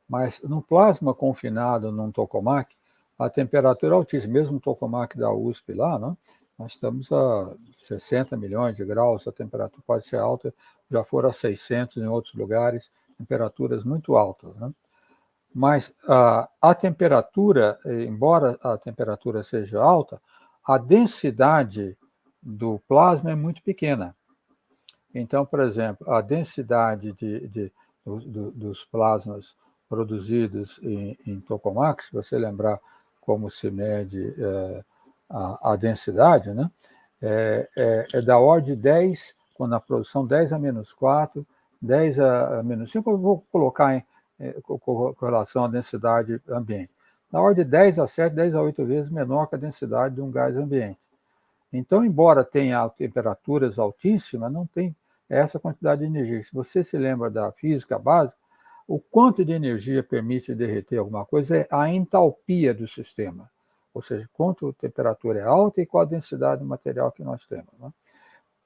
Mas no plasma confinado num tokamak, a temperatura é altíssima, mesmo no tokamak da USP lá, né? Nós estamos a 60 milhões de graus, a temperatura pode ser alta, já foram a 600 em outros lugares, temperaturas muito altas, né? Mas a temperatura, embora a temperatura seja alta, a densidade do plasma é muito pequena. Então, por exemplo, a densidade dos plasmas produzidos em tokamak, se você lembrar como se mede a densidade, né? É da ordem de 10 quando a produção 10 a menos 4, 10 a menos 5, eu vou colocar com relação à densidade ambiente. Na ordem de 10 a 7, 10 a 8 vezes menor que a densidade de um gás ambiente. Então, embora tenha temperaturas altíssimas, não tem essa quantidade de energia. Se você se lembra da física básica, o quanto de energia permite derreter alguma coisa é a entalpia do sistema. Ou seja, quanto a temperatura é alta e qual a densidade do material que nós temos. Né?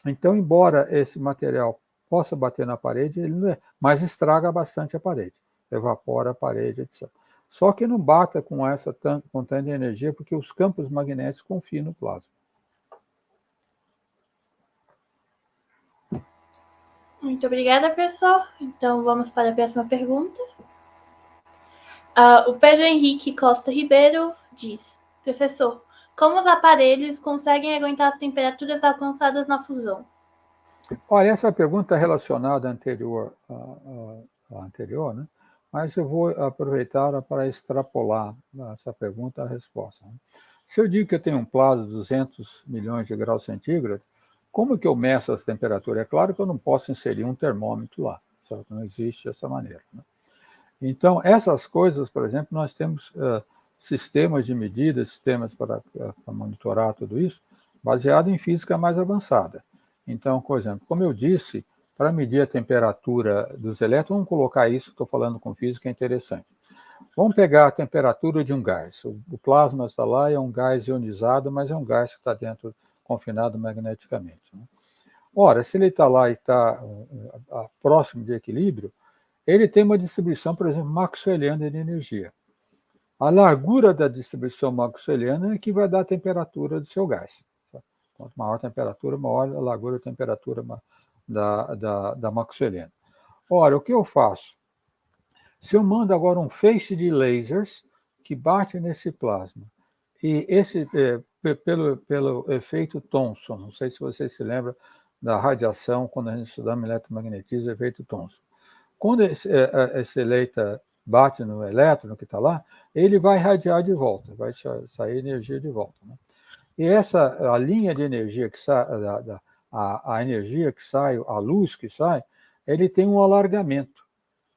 Então, embora esse material possa bater na parede, ele não é, mas estraga bastante a parede, evapora a parede, etc. Só que não bata com tanta energia, porque os campos magnéticos confiam no plasma. Muito obrigada, professor. Então, vamos para a próxima pergunta. O Pedro Henrique Costa Ribeiro diz: professor, como os aparelhos conseguem aguentar as temperaturas alcançadas na fusão? Olha, essa pergunta é relacionada à anterior, né? Mas eu vou aproveitar para extrapolar essa pergunta à resposta. Né? Se eu digo que eu tenho um plasma de 200 milhões de graus centígrados, como que eu meço essa temperatura? É claro que eu não posso inserir um termômetro lá, certo? Não existe essa maneira. Né? Então, essas coisas, por exemplo, nós temos sistemas de medida, sistemas para monitorar tudo isso, baseado em física mais avançada. Então, por exemplo, como eu disse, para medir a temperatura dos elétrons, vamos colocar isso que estou falando com física, é interessante. Vamos pegar a temperatura de um gás. O plasma está lá, é um gás ionizado, mas é um gás que está dentro, confinado magneticamente. Né? Ora, se ele está lá e está próximo de equilíbrio, ele tem uma distribuição, por exemplo, maxwelliana de energia. A largura da distribuição maxwelliana é que vai dar a temperatura do seu gás. Quanto maior a temperatura, maior a largura da temperatura da maxwelliana. Ora, o que eu faço? Se eu mando agora um feixe de lasers que bate nesse plasma, e esse, pelo efeito Thomson, não sei se você se lembra da radiação, quando a gente estudava eletromagnetismo, efeito Thomson. Quando esse laser bate no elétron que está lá, ele vai radiar de volta, vai sair energia de volta. Né? E a linha de energia que sai, a energia que sai, a luz que sai, ele tem um alargamento.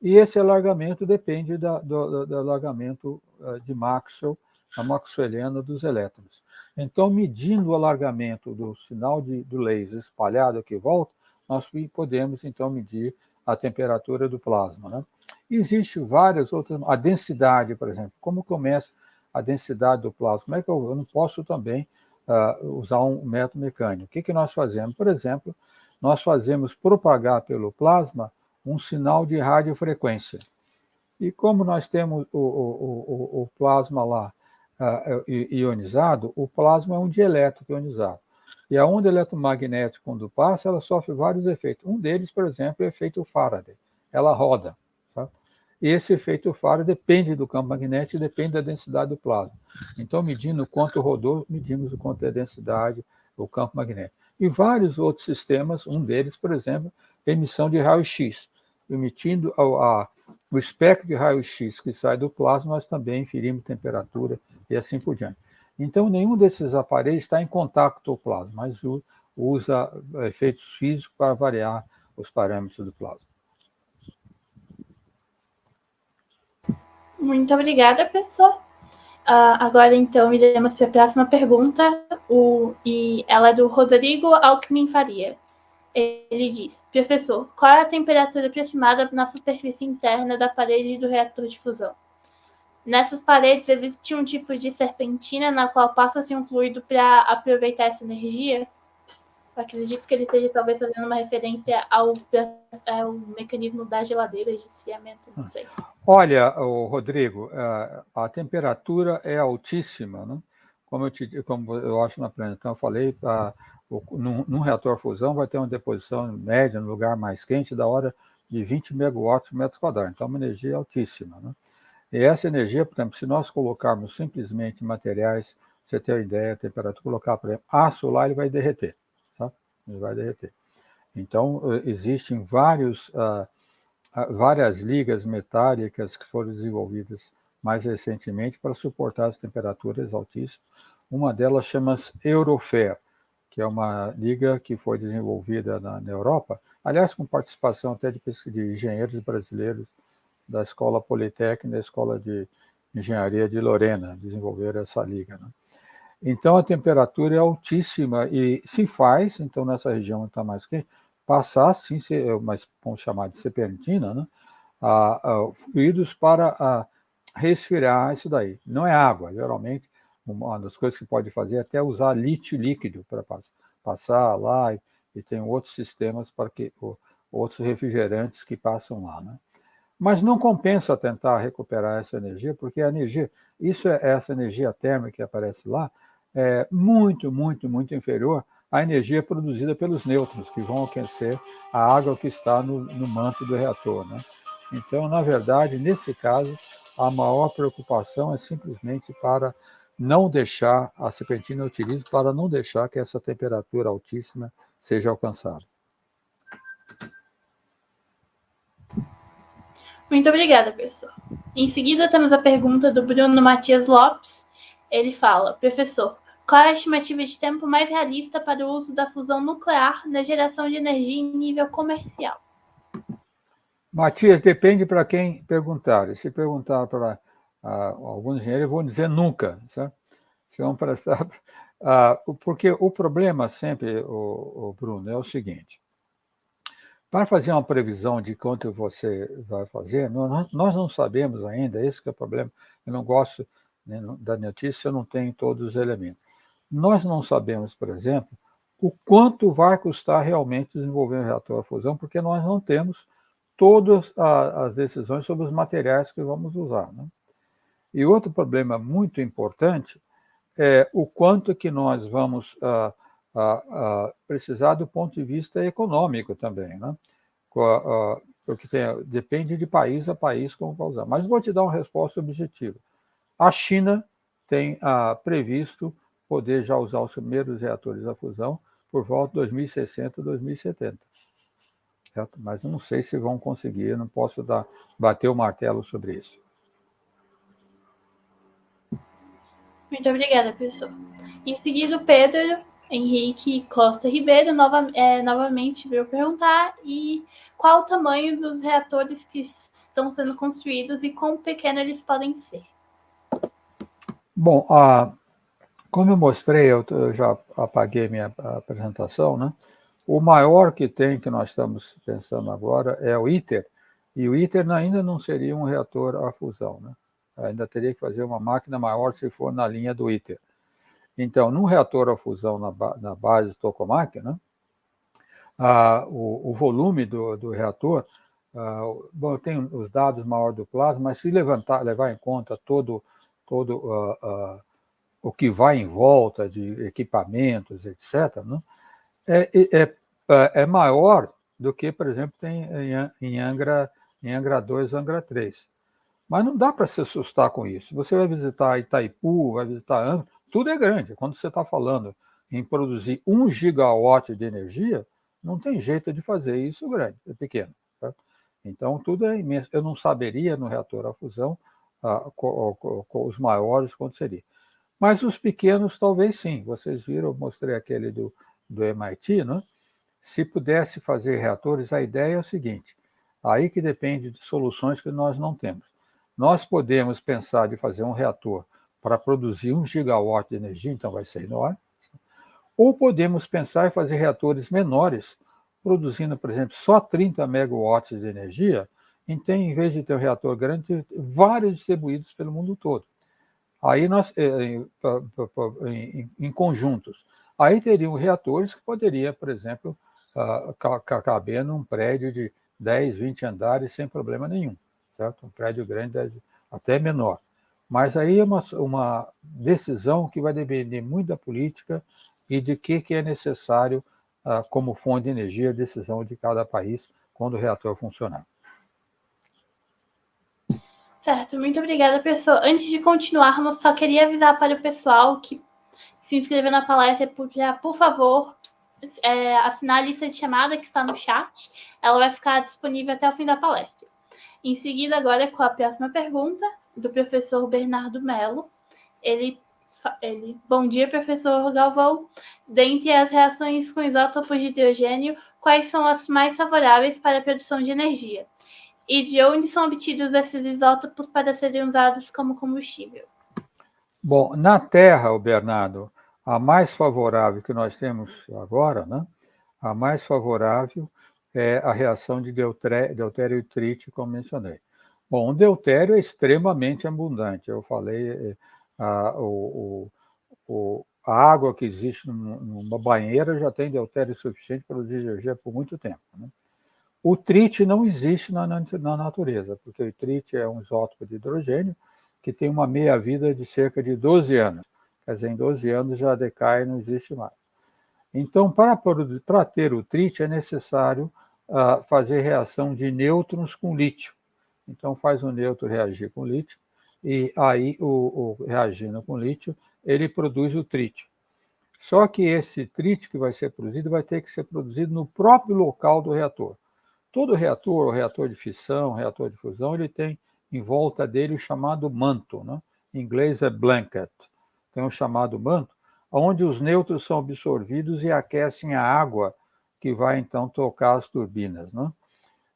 E esse alargamento depende do alargamento de Maxwell, a maxwelliana dos elétrons. Então, medindo o alargamento do sinal do laser espalhado aqui em volta, nós podemos, então, medir a temperatura do plasma. Né? Existem várias outras... A densidade, por exemplo. Como começa a densidade do plasma? Como é que eu não posso também usar um método mecânico? O que nós fazemos? Por exemplo, nós fazemos propagar pelo plasma um sinal de radiofrequência. E como nós temos o plasma lá ionizado, o plasma é um dielétrico ionizado. E a onda eletromagnética, quando passa, ela sofre vários efeitos. Um deles, por exemplo, é o efeito Faraday. Ela roda. Sabe? E esse efeito Faraday depende do campo magnético e depende da densidade do plasma. Então, medindo o quanto rodou, medimos o quanto é a densidade, o campo magnético. E vários outros sistemas, um deles, por exemplo, emissão de raio-x. Emitindo o espectro de raio-x que sai do plasma, nós também inferimos temperatura e assim por diante. Então, nenhum desses aparelhos está em contato com o plasma, mas usa efeitos físicos para variar os parâmetros do plasma. Muito obrigada, professor. Agora, então, iremos para a próxima pergunta, e ela é do Rodrigo Alckmin Faria. Ele diz: professor, qual é a temperatura aproximada na superfície interna da parede do reator de fusão? Nessas paredes existe um tipo de serpentina na qual passa-se um fluido para aproveitar essa energia? Eu acredito que ele esteja talvez fazendo uma referência ao mecanismo da geladeira de esfriamento, não sei. Olha, Rodrigo, a temperatura é altíssima, né? Como eu acho na apresentação, eu falei, num reator fusão vai ter uma deposição média no lugar mais quente da hora de 20 megawatts por metro quadrado, então é uma energia altíssima, né? E essa energia, por exemplo, se nós colocarmos simplesmente materiais, você ter uma ideia, a temperatura, colocar, por exemplo, aço lá, ele vai derreter, tá? Ele vai derreter. Então, existem várias ligas metálicas que foram desenvolvidas mais recentemente para suportar as temperaturas altíssimas. Uma delas chama-se Eurofer. que é uma liga que foi desenvolvida na Europa, aliás, com participação até de engenheiros brasileiros da Escola Politécnica e da Escola de Engenharia de Lorena, desenvolveram essa liga, né? Então, a temperatura é altíssima e se faz, então, nessa região que está mais quente, passar, sim, mas vamos chamar de serpentina, né? Fluidos para resfriar isso daí. Não é água, geralmente, uma das coisas que pode fazer é até usar lítio líquido para passar lá, e tem outros sistemas para que outros refrigerantes que passam lá, né? Mas não compensa tentar recuperar essa energia, porque a energia, essa energia térmica que aparece lá, é muito, muito, muito inferior à energia produzida pelos nêutrons, que vão aquecer a água que está no manto do reator, né? Então, na verdade, nesse caso, a maior preocupação é simplesmente para não deixar, a serpentina utiliza para não deixar que essa temperatura altíssima seja alcançada. Muito obrigada, professor. Em seguida, temos a pergunta do Bruno Matias Lopes. Ele fala: professor, qual é a estimativa de tempo mais realista para o uso da fusão nuclear na geração de energia em nível comercial? Matias, depende para quem perguntar. Se perguntar para alguns engenheiros, vão dizer nunca, certo? Se vão prestar, porque o problema sempre, o Bruno, é o seguinte: para fazer uma previsão de quanto você vai fazer, nós não sabemos ainda, esse que é o problema. Eu não gosto, né, da notícia, eu não tenho todos os elementos. Nós não sabemos, por exemplo, o quanto vai custar realmente desenvolver um reator a fusão, porque nós não temos todas as decisões sobre os materiais que vamos usar, né? E outro problema muito importante é o quanto que nós vamos precisar do ponto de vista econômico também, né? Porque depende de país a país como vai usar. Mas vou te dar uma resposta objetiva. A China tem previsto poder já usar os primeiros reatores a fusão por volta de 2060, 2070. Certo? Mas eu não sei se vão conseguir, eu não posso bater o martelo sobre isso. Muito obrigada, professor. Em seguida, o Pedro Henrique Costa Ribeiro novamente veio perguntar qual o tamanho dos reatores que estão sendo construídos e quão pequeno eles podem ser. Bom, como eu mostrei, eu já apaguei minha apresentação, né? O maior que nós estamos pensando agora é o ITER, e o ITER ainda não seria um reator a fusão, né? Ainda teria que fazer uma máquina maior se for na linha do ITER. Então, num reator a fusão na base tokamak, né? O volume do reator, bom, tem os dados maior do plasma, mas se levar em conta todo o que vai em volta de equipamentos, etc., né? É maior do que, por exemplo, tem em Angra 2, Angra 3. Mas não dá para se assustar com isso. Você vai visitar Itaipu, vai visitar Angra, tudo é grande. Quando você está falando em produzir 1 gigawatt de energia, não tem jeito de fazer isso grande, é pequeno. Certo? Então, tudo é imenso. Eu não saberia no reator a fusão com os maiores quanto seria. Mas os pequenos, talvez sim. Vocês viram, eu mostrei aquele do MIT, né? Se pudesse fazer reatores, a ideia é o seguinte: aí que depende de soluções que nós não temos. Nós podemos pensar de fazer um reator para produzir 1 gigawatt de energia, então vai ser enorme. Ou podemos pensar em fazer reatores menores, produzindo, por exemplo, só 30 megawatts de energia, então, em vez de ter um reator grande, vários distribuídos pelo mundo todo. Aí nós, em conjuntos. Aí teriam reatores que poderiam, por exemplo, caber num prédio de 10, 20 andares sem problema nenhum, certo? Um prédio grande, até menor. Mas aí é uma decisão que vai depender muito da política e de que é necessário como fonte de energia, a decisão de cada país quando o reator funcionar. Certo, muito obrigada, professor. Antes de continuarmos, só queria avisar para o pessoal que se inscreveu na palestra, por favor, assinar a lista de chamada que está no chat. Ela vai ficar disponível até o fim da palestra. Em seguida, agora, com a próxima pergunta, do professor Bernardo Mello. Ele Bom dia, professor Galvão. Dentre as reações com isótopos de hidrogênio, quais são as mais favoráveis para a produção de energia? E de onde são obtidos esses isótopos para serem usados como combustível? Bom, na Terra, Bernardo, a mais favorável que nós temos agora, né? A mais favorável é a reação de deutério e trítio, como mencionei. Bom, o deutério é extremamente abundante. Eu falei, a água que existe numa banheira já tem deutério suficiente para produzir energia por muito tempo, né? O trítio não existe na natureza, porque o trítio é um isótopo de hidrogênio que tem uma meia-vida de cerca de 12 anos. Quer dizer, em 12 anos já decai e não existe mais. Então, para ter o trítio, é necessário fazer reação de nêutrons com lítio. Então, faz o nêutron reagir com lítio, e aí, reagindo com lítio, ele produz o trítio. Só que esse trítio que vai ser produzido vai ter que ser produzido no próprio local do reator. Todo reator, o reator de fissão, reator de fusão, ele tem em volta dele o chamado manto, né? Em inglês é blanket. Tem o chamado manto, onde os nêutrons são absorvidos e aquecem a água que vai, então, tocar as turbinas, né?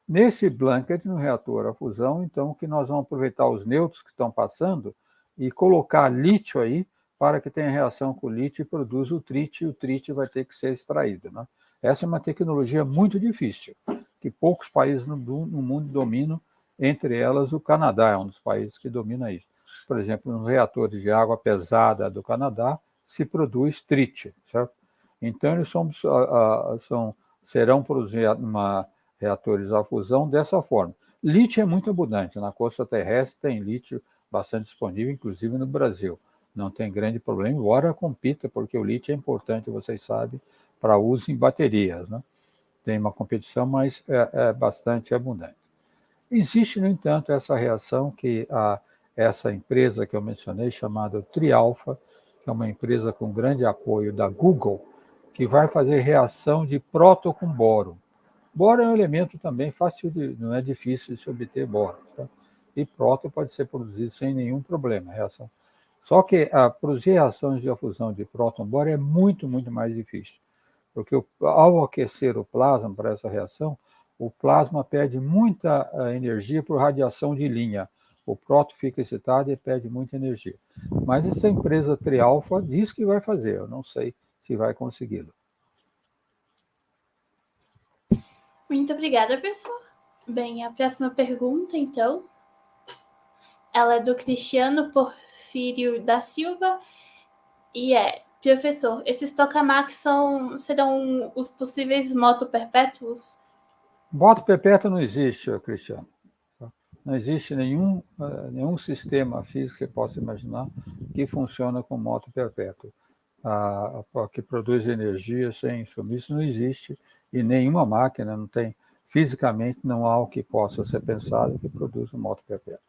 Nesse blanket, no reator a fusão, então, que nós vamos aproveitar os nêutrons que estão passando e colocar lítio aí, para que tenha reação com o lítio e produza o trítio, e o trítio vai ter que ser extraído, né? Essa é uma tecnologia muito difícil, que poucos países no mundo dominam, entre elas o Canadá é um dos países que domina isso. Por exemplo, nos reatores de água pesada do Canadá, se produz trítio, certo? Então, eles serão produzidos reatores a fusão dessa forma. Lítio é muito abundante, na costa terrestre tem lítio bastante disponível, inclusive no Brasil. Não tem grande problema, embora compita, porque o lítio é importante, vocês sabem, para uso em baterias, né? Tem uma competição, mas é bastante abundante. Existe, no entanto, essa reação que essa empresa que eu mencionei, chamada Trialfa, que é uma empresa com grande apoio da Google, que vai fazer reação de próton com boro. Boro é um elemento também fácil, não é difícil de se obter boro, tá? E próton pode ser produzido sem nenhum problema, reação. Só que produzir reações de fusão de próton-boro é muito, muito mais difícil, porque ao aquecer o plasma para essa reação, o plasma perde muita energia por radiação de linha. O próton fica excitado e perde muita energia. Mas essa empresa Trialfa diz que vai fazer, eu não sei se vai consegui-lo. Muito obrigada, professor. Bem, a próxima pergunta, então, ela é do Cristiano Porfírio da Silva e professor, esses tokamaks serão os possíveis moto perpétuos? Moto perpétuo não existe, Cristiano. Não existe nenhum sistema físico que você possa imaginar que funciona com moto perpétuo, que produz energia sem sumiço, não existe, e nenhuma máquina não tem, fisicamente não há o que possa ser pensado que produza moto perpétuo.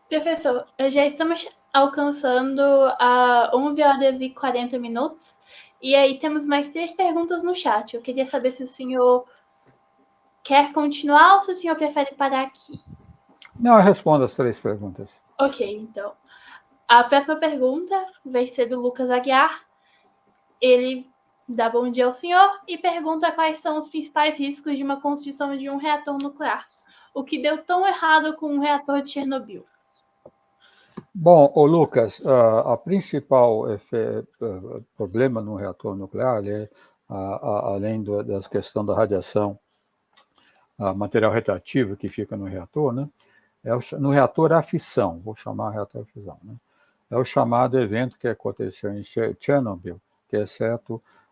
Professor, já estamos alcançando a 11h40, e aí temos mais 3 perguntas no chat. Eu queria saber se o senhor quer continuar ou se o senhor prefere parar aqui. Não, eu respondo as 3 perguntas. Ok, então. A próxima pergunta vai ser do Lucas Aguiar. Ele dá bom dia ao senhor e pergunta quais são os principais riscos de uma construção de um reator nuclear. O que deu tão errado com o reator de Chernobyl? Bom, Lucas, a principal problema no reator nuclear, além das questões da radiação, material retroativo que fica no reator, né? No reator a fissão, vou chamar reator a fissão, né? É o chamado evento que aconteceu em Chernobyl, que é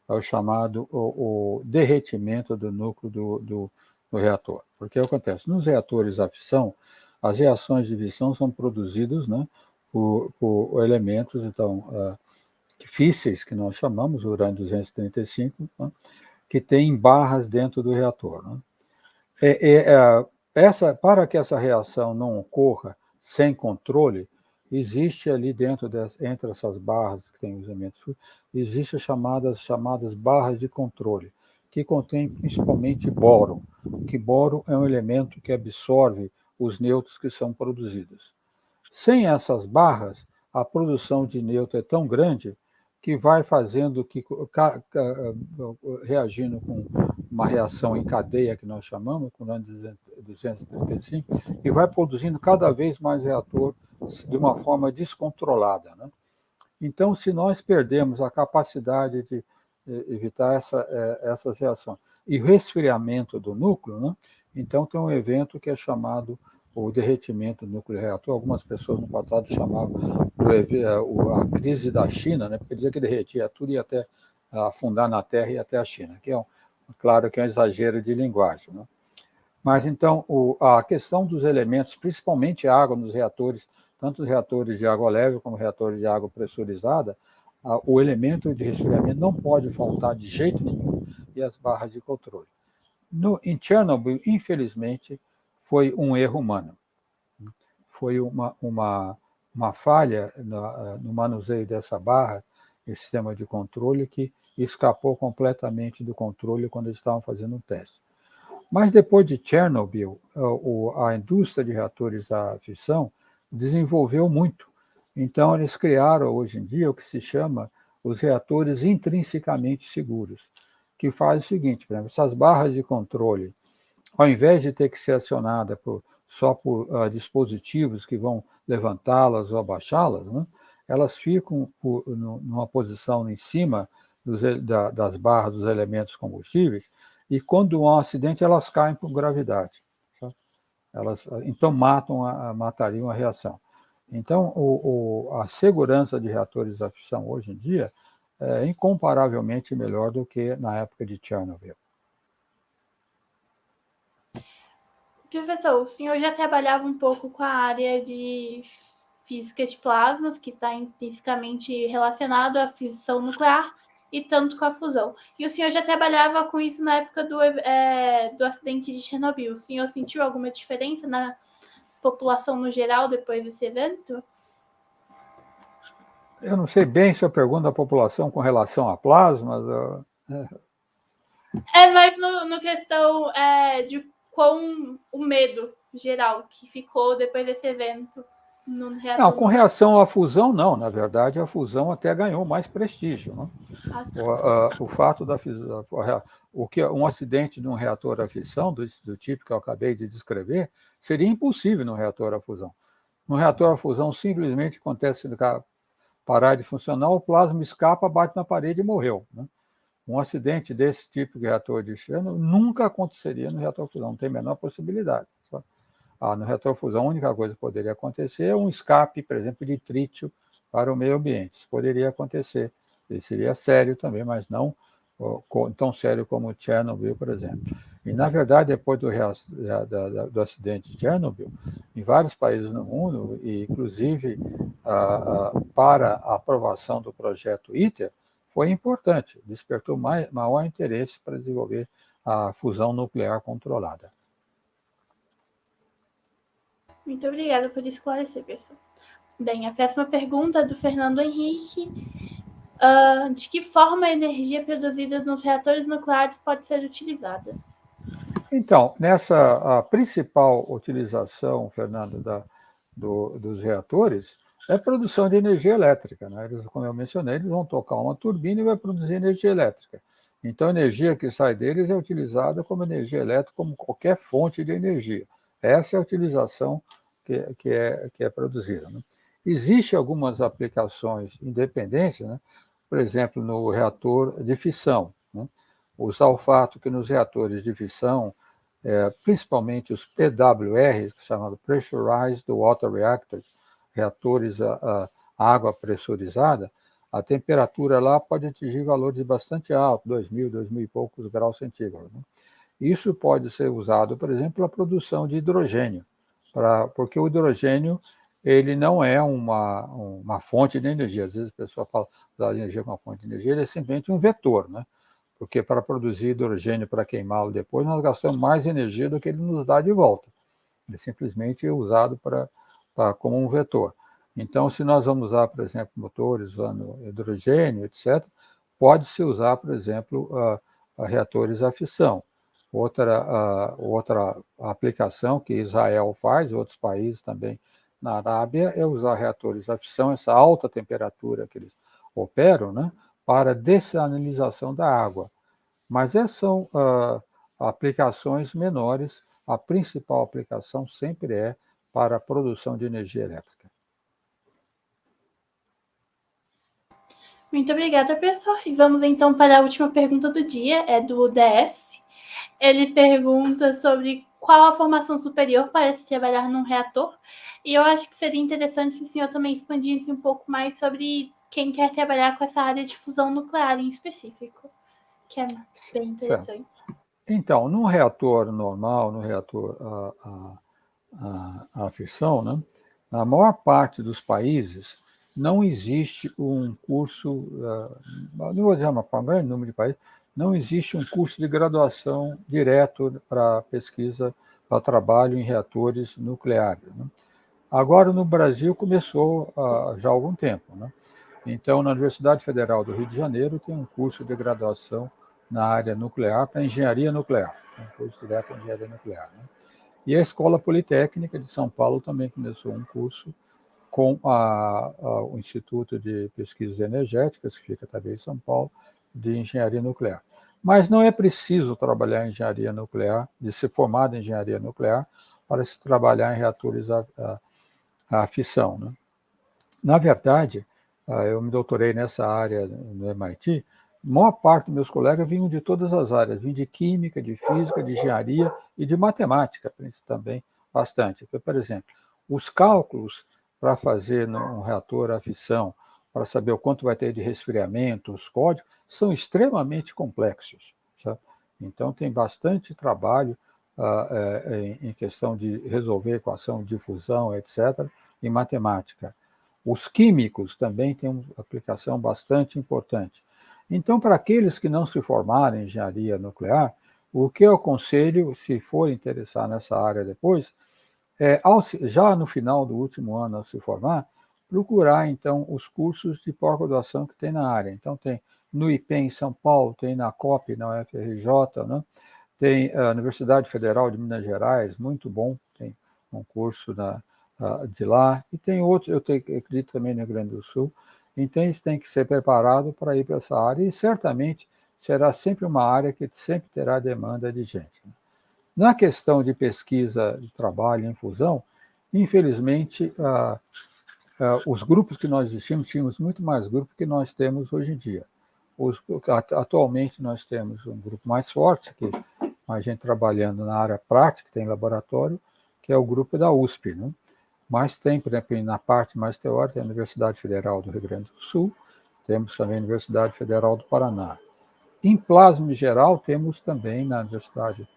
o chamado o derretimento do núcleo do reator. Porque acontece, nos reatores a fissão, as reações de fissão são produzidas, né, por elementos, então, físseis, que nós chamamos, urânio 235, né, que tem barras dentro do reator, né? Para que essa reação não ocorra sem controle, existe ali entre essas barras que tem os elementos, existem chamadas barras de controle, que contém principalmente boro, que boro é um elemento que absorve os nêutrons que são produzidos. Sem essas barras, a produção de nêutron é tão grande que vai fazendo que, reagindo com uma reação em cadeia, que nós chamamos, com urânio 235, e vai produzindo cada vez mais reator de uma forma descontrolada, né? Então, se nós perdemos a capacidade de evitar essas reações e o resfriamento do núcleo, né? Então tem um evento que é chamado o derretimento do núcleo reator. Algumas pessoas no passado chamavam a crise da China, né? Porque dizia que derretia tudo e ia até afundar na Terra e até a China, que claro que é um exagero de linguagem, né? Mas então a questão dos elementos, principalmente água nos reatores, tanto os reatores de água leve como reatores de água pressurizada, o elemento de resfriamento não pode faltar de jeito nenhum, e as barras de controle. Em Chernobyl, infelizmente, foi um erro humano. Foi uma falha no manuseio dessa barra, esse sistema de controle, que escapou completamente do controle quando eles estavam fazendo um teste. Mas depois de Chernobyl, a indústria de reatores à fissão desenvolveu muito. Então, eles criaram hoje em dia o que se chama os reatores intrinsecamente seguros, que faz o seguinte, por exemplo, essas barras de controle, ao invés de ter que ser acionada só por dispositivos que vão levantá-las ou abaixá-las, né, elas ficam numa posição em cima das barras dos elementos combustíveis, e quando há um acidente, elas caem por gravidade. Tá? Então, matariam a reação. Então, a segurança de reatores à fissão hoje em dia é incomparavelmente melhor do que na época de Chernobyl. Professor, o senhor já trabalhava um pouco com a área de física de plasmas, que está intrinsecamente relacionado à fissão nuclear e tanto com a fusão. E o senhor já trabalhava com isso na época do acidente de Chernobyl. O senhor sentiu alguma diferença na população no geral depois desse evento? Eu não sei bem se eu pergunto à população com relação a plasmas. Mas no questão de quão o medo geral que ficou depois desse evento no reator. Não, com relação à fusão, não. Na verdade, a fusão até ganhou mais prestígio. Né? O fato da fusão, um acidente de um reator à fissão, do tipo que eu acabei de descrever, seria impossível no reator à fusão. No reator à fusão, simplesmente acontece parar de funcionar, o plasma escapa, bate na parede e morreu. Né? Um acidente desse tipo de reator de Chernobyl nunca aconteceria no reator à fusão, não tem a menor possibilidade. No reator à fusão, a única coisa que poderia acontecer é um escape, por exemplo, de trítio para o meio ambiente. Isso poderia acontecer. Ele seria sério também, mas não tão sério como Chernobyl, por exemplo. E, na verdade, depois do acidente de Chernobyl, em vários países no mundo, e inclusive para a aprovação do projeto ITER, foi importante, despertou maior interesse para desenvolver a fusão nuclear controlada. Muito obrigada por esclarecer, pessoal. Bem, a próxima pergunta é do Fernando Henrique. De que forma a energia produzida nos reatores nucleares pode ser utilizada? Então, a principal utilização, Fernando, dos reatores é a produção de energia elétrica. Né? Como eu mencionei, eles vão tocar uma turbina e vai produzir energia elétrica. Então, a energia que sai deles é utilizada como energia elétrica, como qualquer fonte de energia. Essa é a utilização que é produzida. Né? Existem algumas aplicações independentes, né? Por exemplo, no reator de fissão. Né? Usar o fato que nos reatores de fissão, principalmente os PWR, chamado Pressurized Water Reactors, reatores a água pressurizada, a temperatura lá pode atingir valores bastante altos, 2.000 e poucos graus centígrados. Né? Isso pode ser usado, por exemplo, para a produção de hidrogênio, porque o hidrogênio ele não é uma fonte de energia. Às vezes a pessoa fala usar energia como uma fonte de energia, ele é simplesmente um vetor, né? Porque para produzir hidrogênio para queimá-lo depois, nós gastamos mais energia do que ele nos dá de volta. Ele simplesmente é usado como um vetor. Então, se nós vamos usar, por exemplo, motores usando hidrogênio, etc., pode-se usar, por exemplo, reatores à fissão. Outra aplicação que Israel faz, outros países também na Arábia é usar reatores a fissão, essa alta temperatura que eles operam, né, para dessalinização da água. Mas essas são aplicações menores. A principal aplicação sempre é para a produção de energia elétrica. Muito obrigada, professor. E vamos então para a última pergunta do dia, é do DS. Ele pergunta sobre qual a formação superior para se trabalhar num reator. E eu acho que seria interessante se o senhor também expandisse um pouco mais sobre quem quer trabalhar com essa área de fusão nuclear em específico, que é bem interessante. Certo. Então, num reator normal, no reator a fissão, né, na maior parte dos países não existe um curso, não vou dizer para um grande número de países, não existe um curso de graduação direto para pesquisa, para trabalho em reatores nucleares, né? Agora, no Brasil, começou já há algum tempo, né? Então, na Universidade Federal do Rio de Janeiro, tem um curso de graduação na área nuclear, para engenharia nuclear, um curso direto em engenharia nuclear, né? E a Escola Politécnica de São Paulo também começou um curso com o Instituto de Pesquisas Energéticas, que fica também em São Paulo, de engenharia nuclear. Mas não é preciso trabalhar em engenharia nuclear, de ser formado em engenharia nuclear, para se trabalhar em reatores a fissão, né? Na verdade, eu me doutorei nessa área no MIT, a maior parte dos meus colegas vinham de todas as áreas, vinham de química, de física, de engenharia e de matemática, também bastante. Por exemplo, os cálculos para fazer um reator a fissão, para saber o quanto vai ter de resfriamento, os códigos, são extremamente complexos, sabe? Então, tem bastante trabalho em questão de resolver equação de fusão, etc., em matemática. Os químicos também têm uma aplicação bastante importante. Então, para aqueles que não se formarem em engenharia nuclear, o que eu aconselho, se for interessar nessa área depois, já no final do último ano, ao se formar, procurar, então, os cursos de pós-graduação que tem na área. Então, tem no IPEM em São Paulo, tem na COP, na UFRJ, né? Tem a Universidade Federal de Minas Gerais, muito bom, tem um curso de lá, e tem outros, eu acredito também no Rio Grande do Sul. Então, eles têm que ser preparados para ir para essa área, e certamente será sempre uma área que sempre terá demanda de gente. Na questão de pesquisa de trabalho em fusão, infelizmente, os grupos que nós tínhamos muito mais grupos que nós temos hoje em dia. Atualmente, nós temos um grupo mais forte, que a gente trabalhando na área prática, tem laboratório, que é o grupo da USP, né? Mas tem, por exemplo, na parte mais teórica, a Universidade Federal do Rio Grande do Sul, temos também a Universidade Federal do Paraná. Em plasma em geral, temos também na Universidade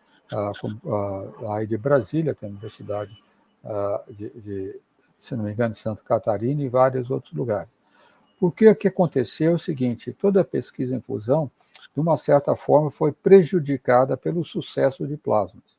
aí de Brasília, tem a Universidade se não me engano, de Santa Catarina e vários outros lugares. Porque o que aconteceu é o seguinte, toda a pesquisa em fusão, de uma certa forma, foi prejudicada pelo sucesso de plasmas.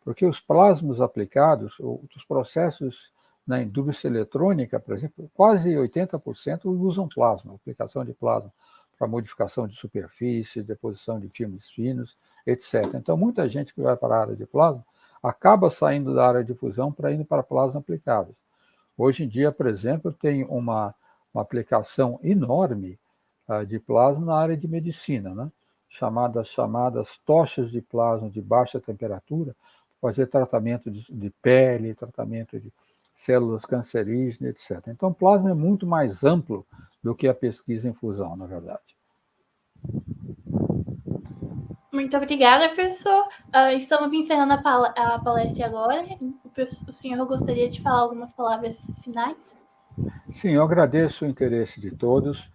Porque os plasmas aplicados, os processos na indústria eletrônica, por exemplo, quase 80% usam plasma, aplicação de plasma para modificação de superfície, deposição de filmes finos, etc. Então, muita gente que vai para a área de plasma acaba saindo da área de fusão para ir para plasma aplicados. Hoje em dia, por exemplo, tem uma aplicação enorme de plasma na área de medicina, né? chamadas tochas de plasma de baixa temperatura, fazer tratamento de pele, tratamento de células cancerígenas, etc. Então, o plasma é muito mais amplo do que a pesquisa em fusão, na verdade. Muito obrigada, professor. Estamos encerrando a palestra agora. O senhor gostaria de falar algumas palavras finais? Sim, eu agradeço o interesse de todos.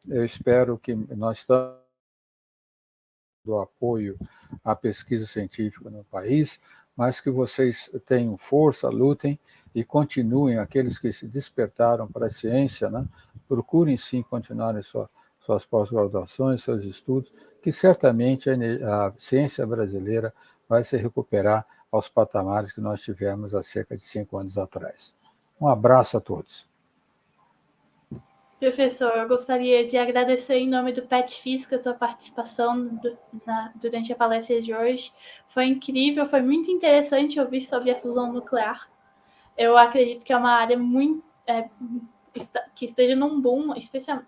Eu espero que nós estamos do apoio à pesquisa científica no país, mas que vocês tenham força, lutem e continuem, aqueles que se despertaram para a ciência, né? Procurem sim continuar suas pós-graduações, seus estudos, que certamente a ciência brasileira vai se recuperar aos patamares que nós tivemos há cerca de 5 anos atrás. Um abraço a todos. Professor, eu gostaria de agradecer em nome do PET Física a sua participação durante a palestra de hoje. Foi incrível, foi muito interessante ouvir sobre a fusão nuclear. eu acredito que é uma área que esteja num boom,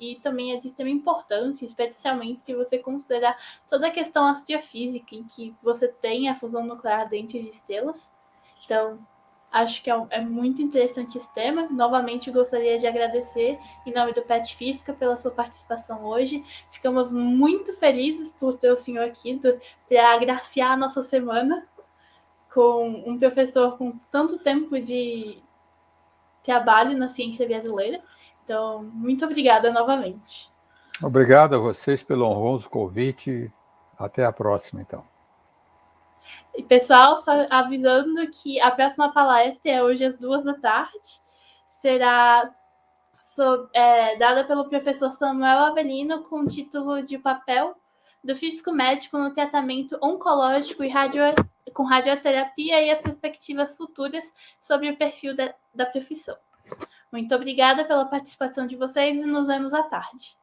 e também é de extrema importância, especialmente se você considerar toda a questão astrofísica, em que você tem a fusão nuclear dentro de estrelas. Então, acho que é muito interessante esse tema. Novamente, gostaria de agradecer, em nome do PET Física, pela sua participação hoje. Ficamos muito felizes por ter o senhor aqui para agraciar a nossa semana com um professor com tanto tempo de trabalho na ciência brasileira. Então, muito obrigada novamente. Obrigado a vocês pelo honroso convite. Até a próxima, então. E, pessoal, só avisando que a próxima palestra é hoje às 14h. Será dada pelo professor Samuel Avelino, com o título de papel do físico médico no tratamento oncológico e com radioterapia e as perspectivas futuras sobre o perfil da profissão. Muito obrigada pela participação de vocês e nos vemos à tarde.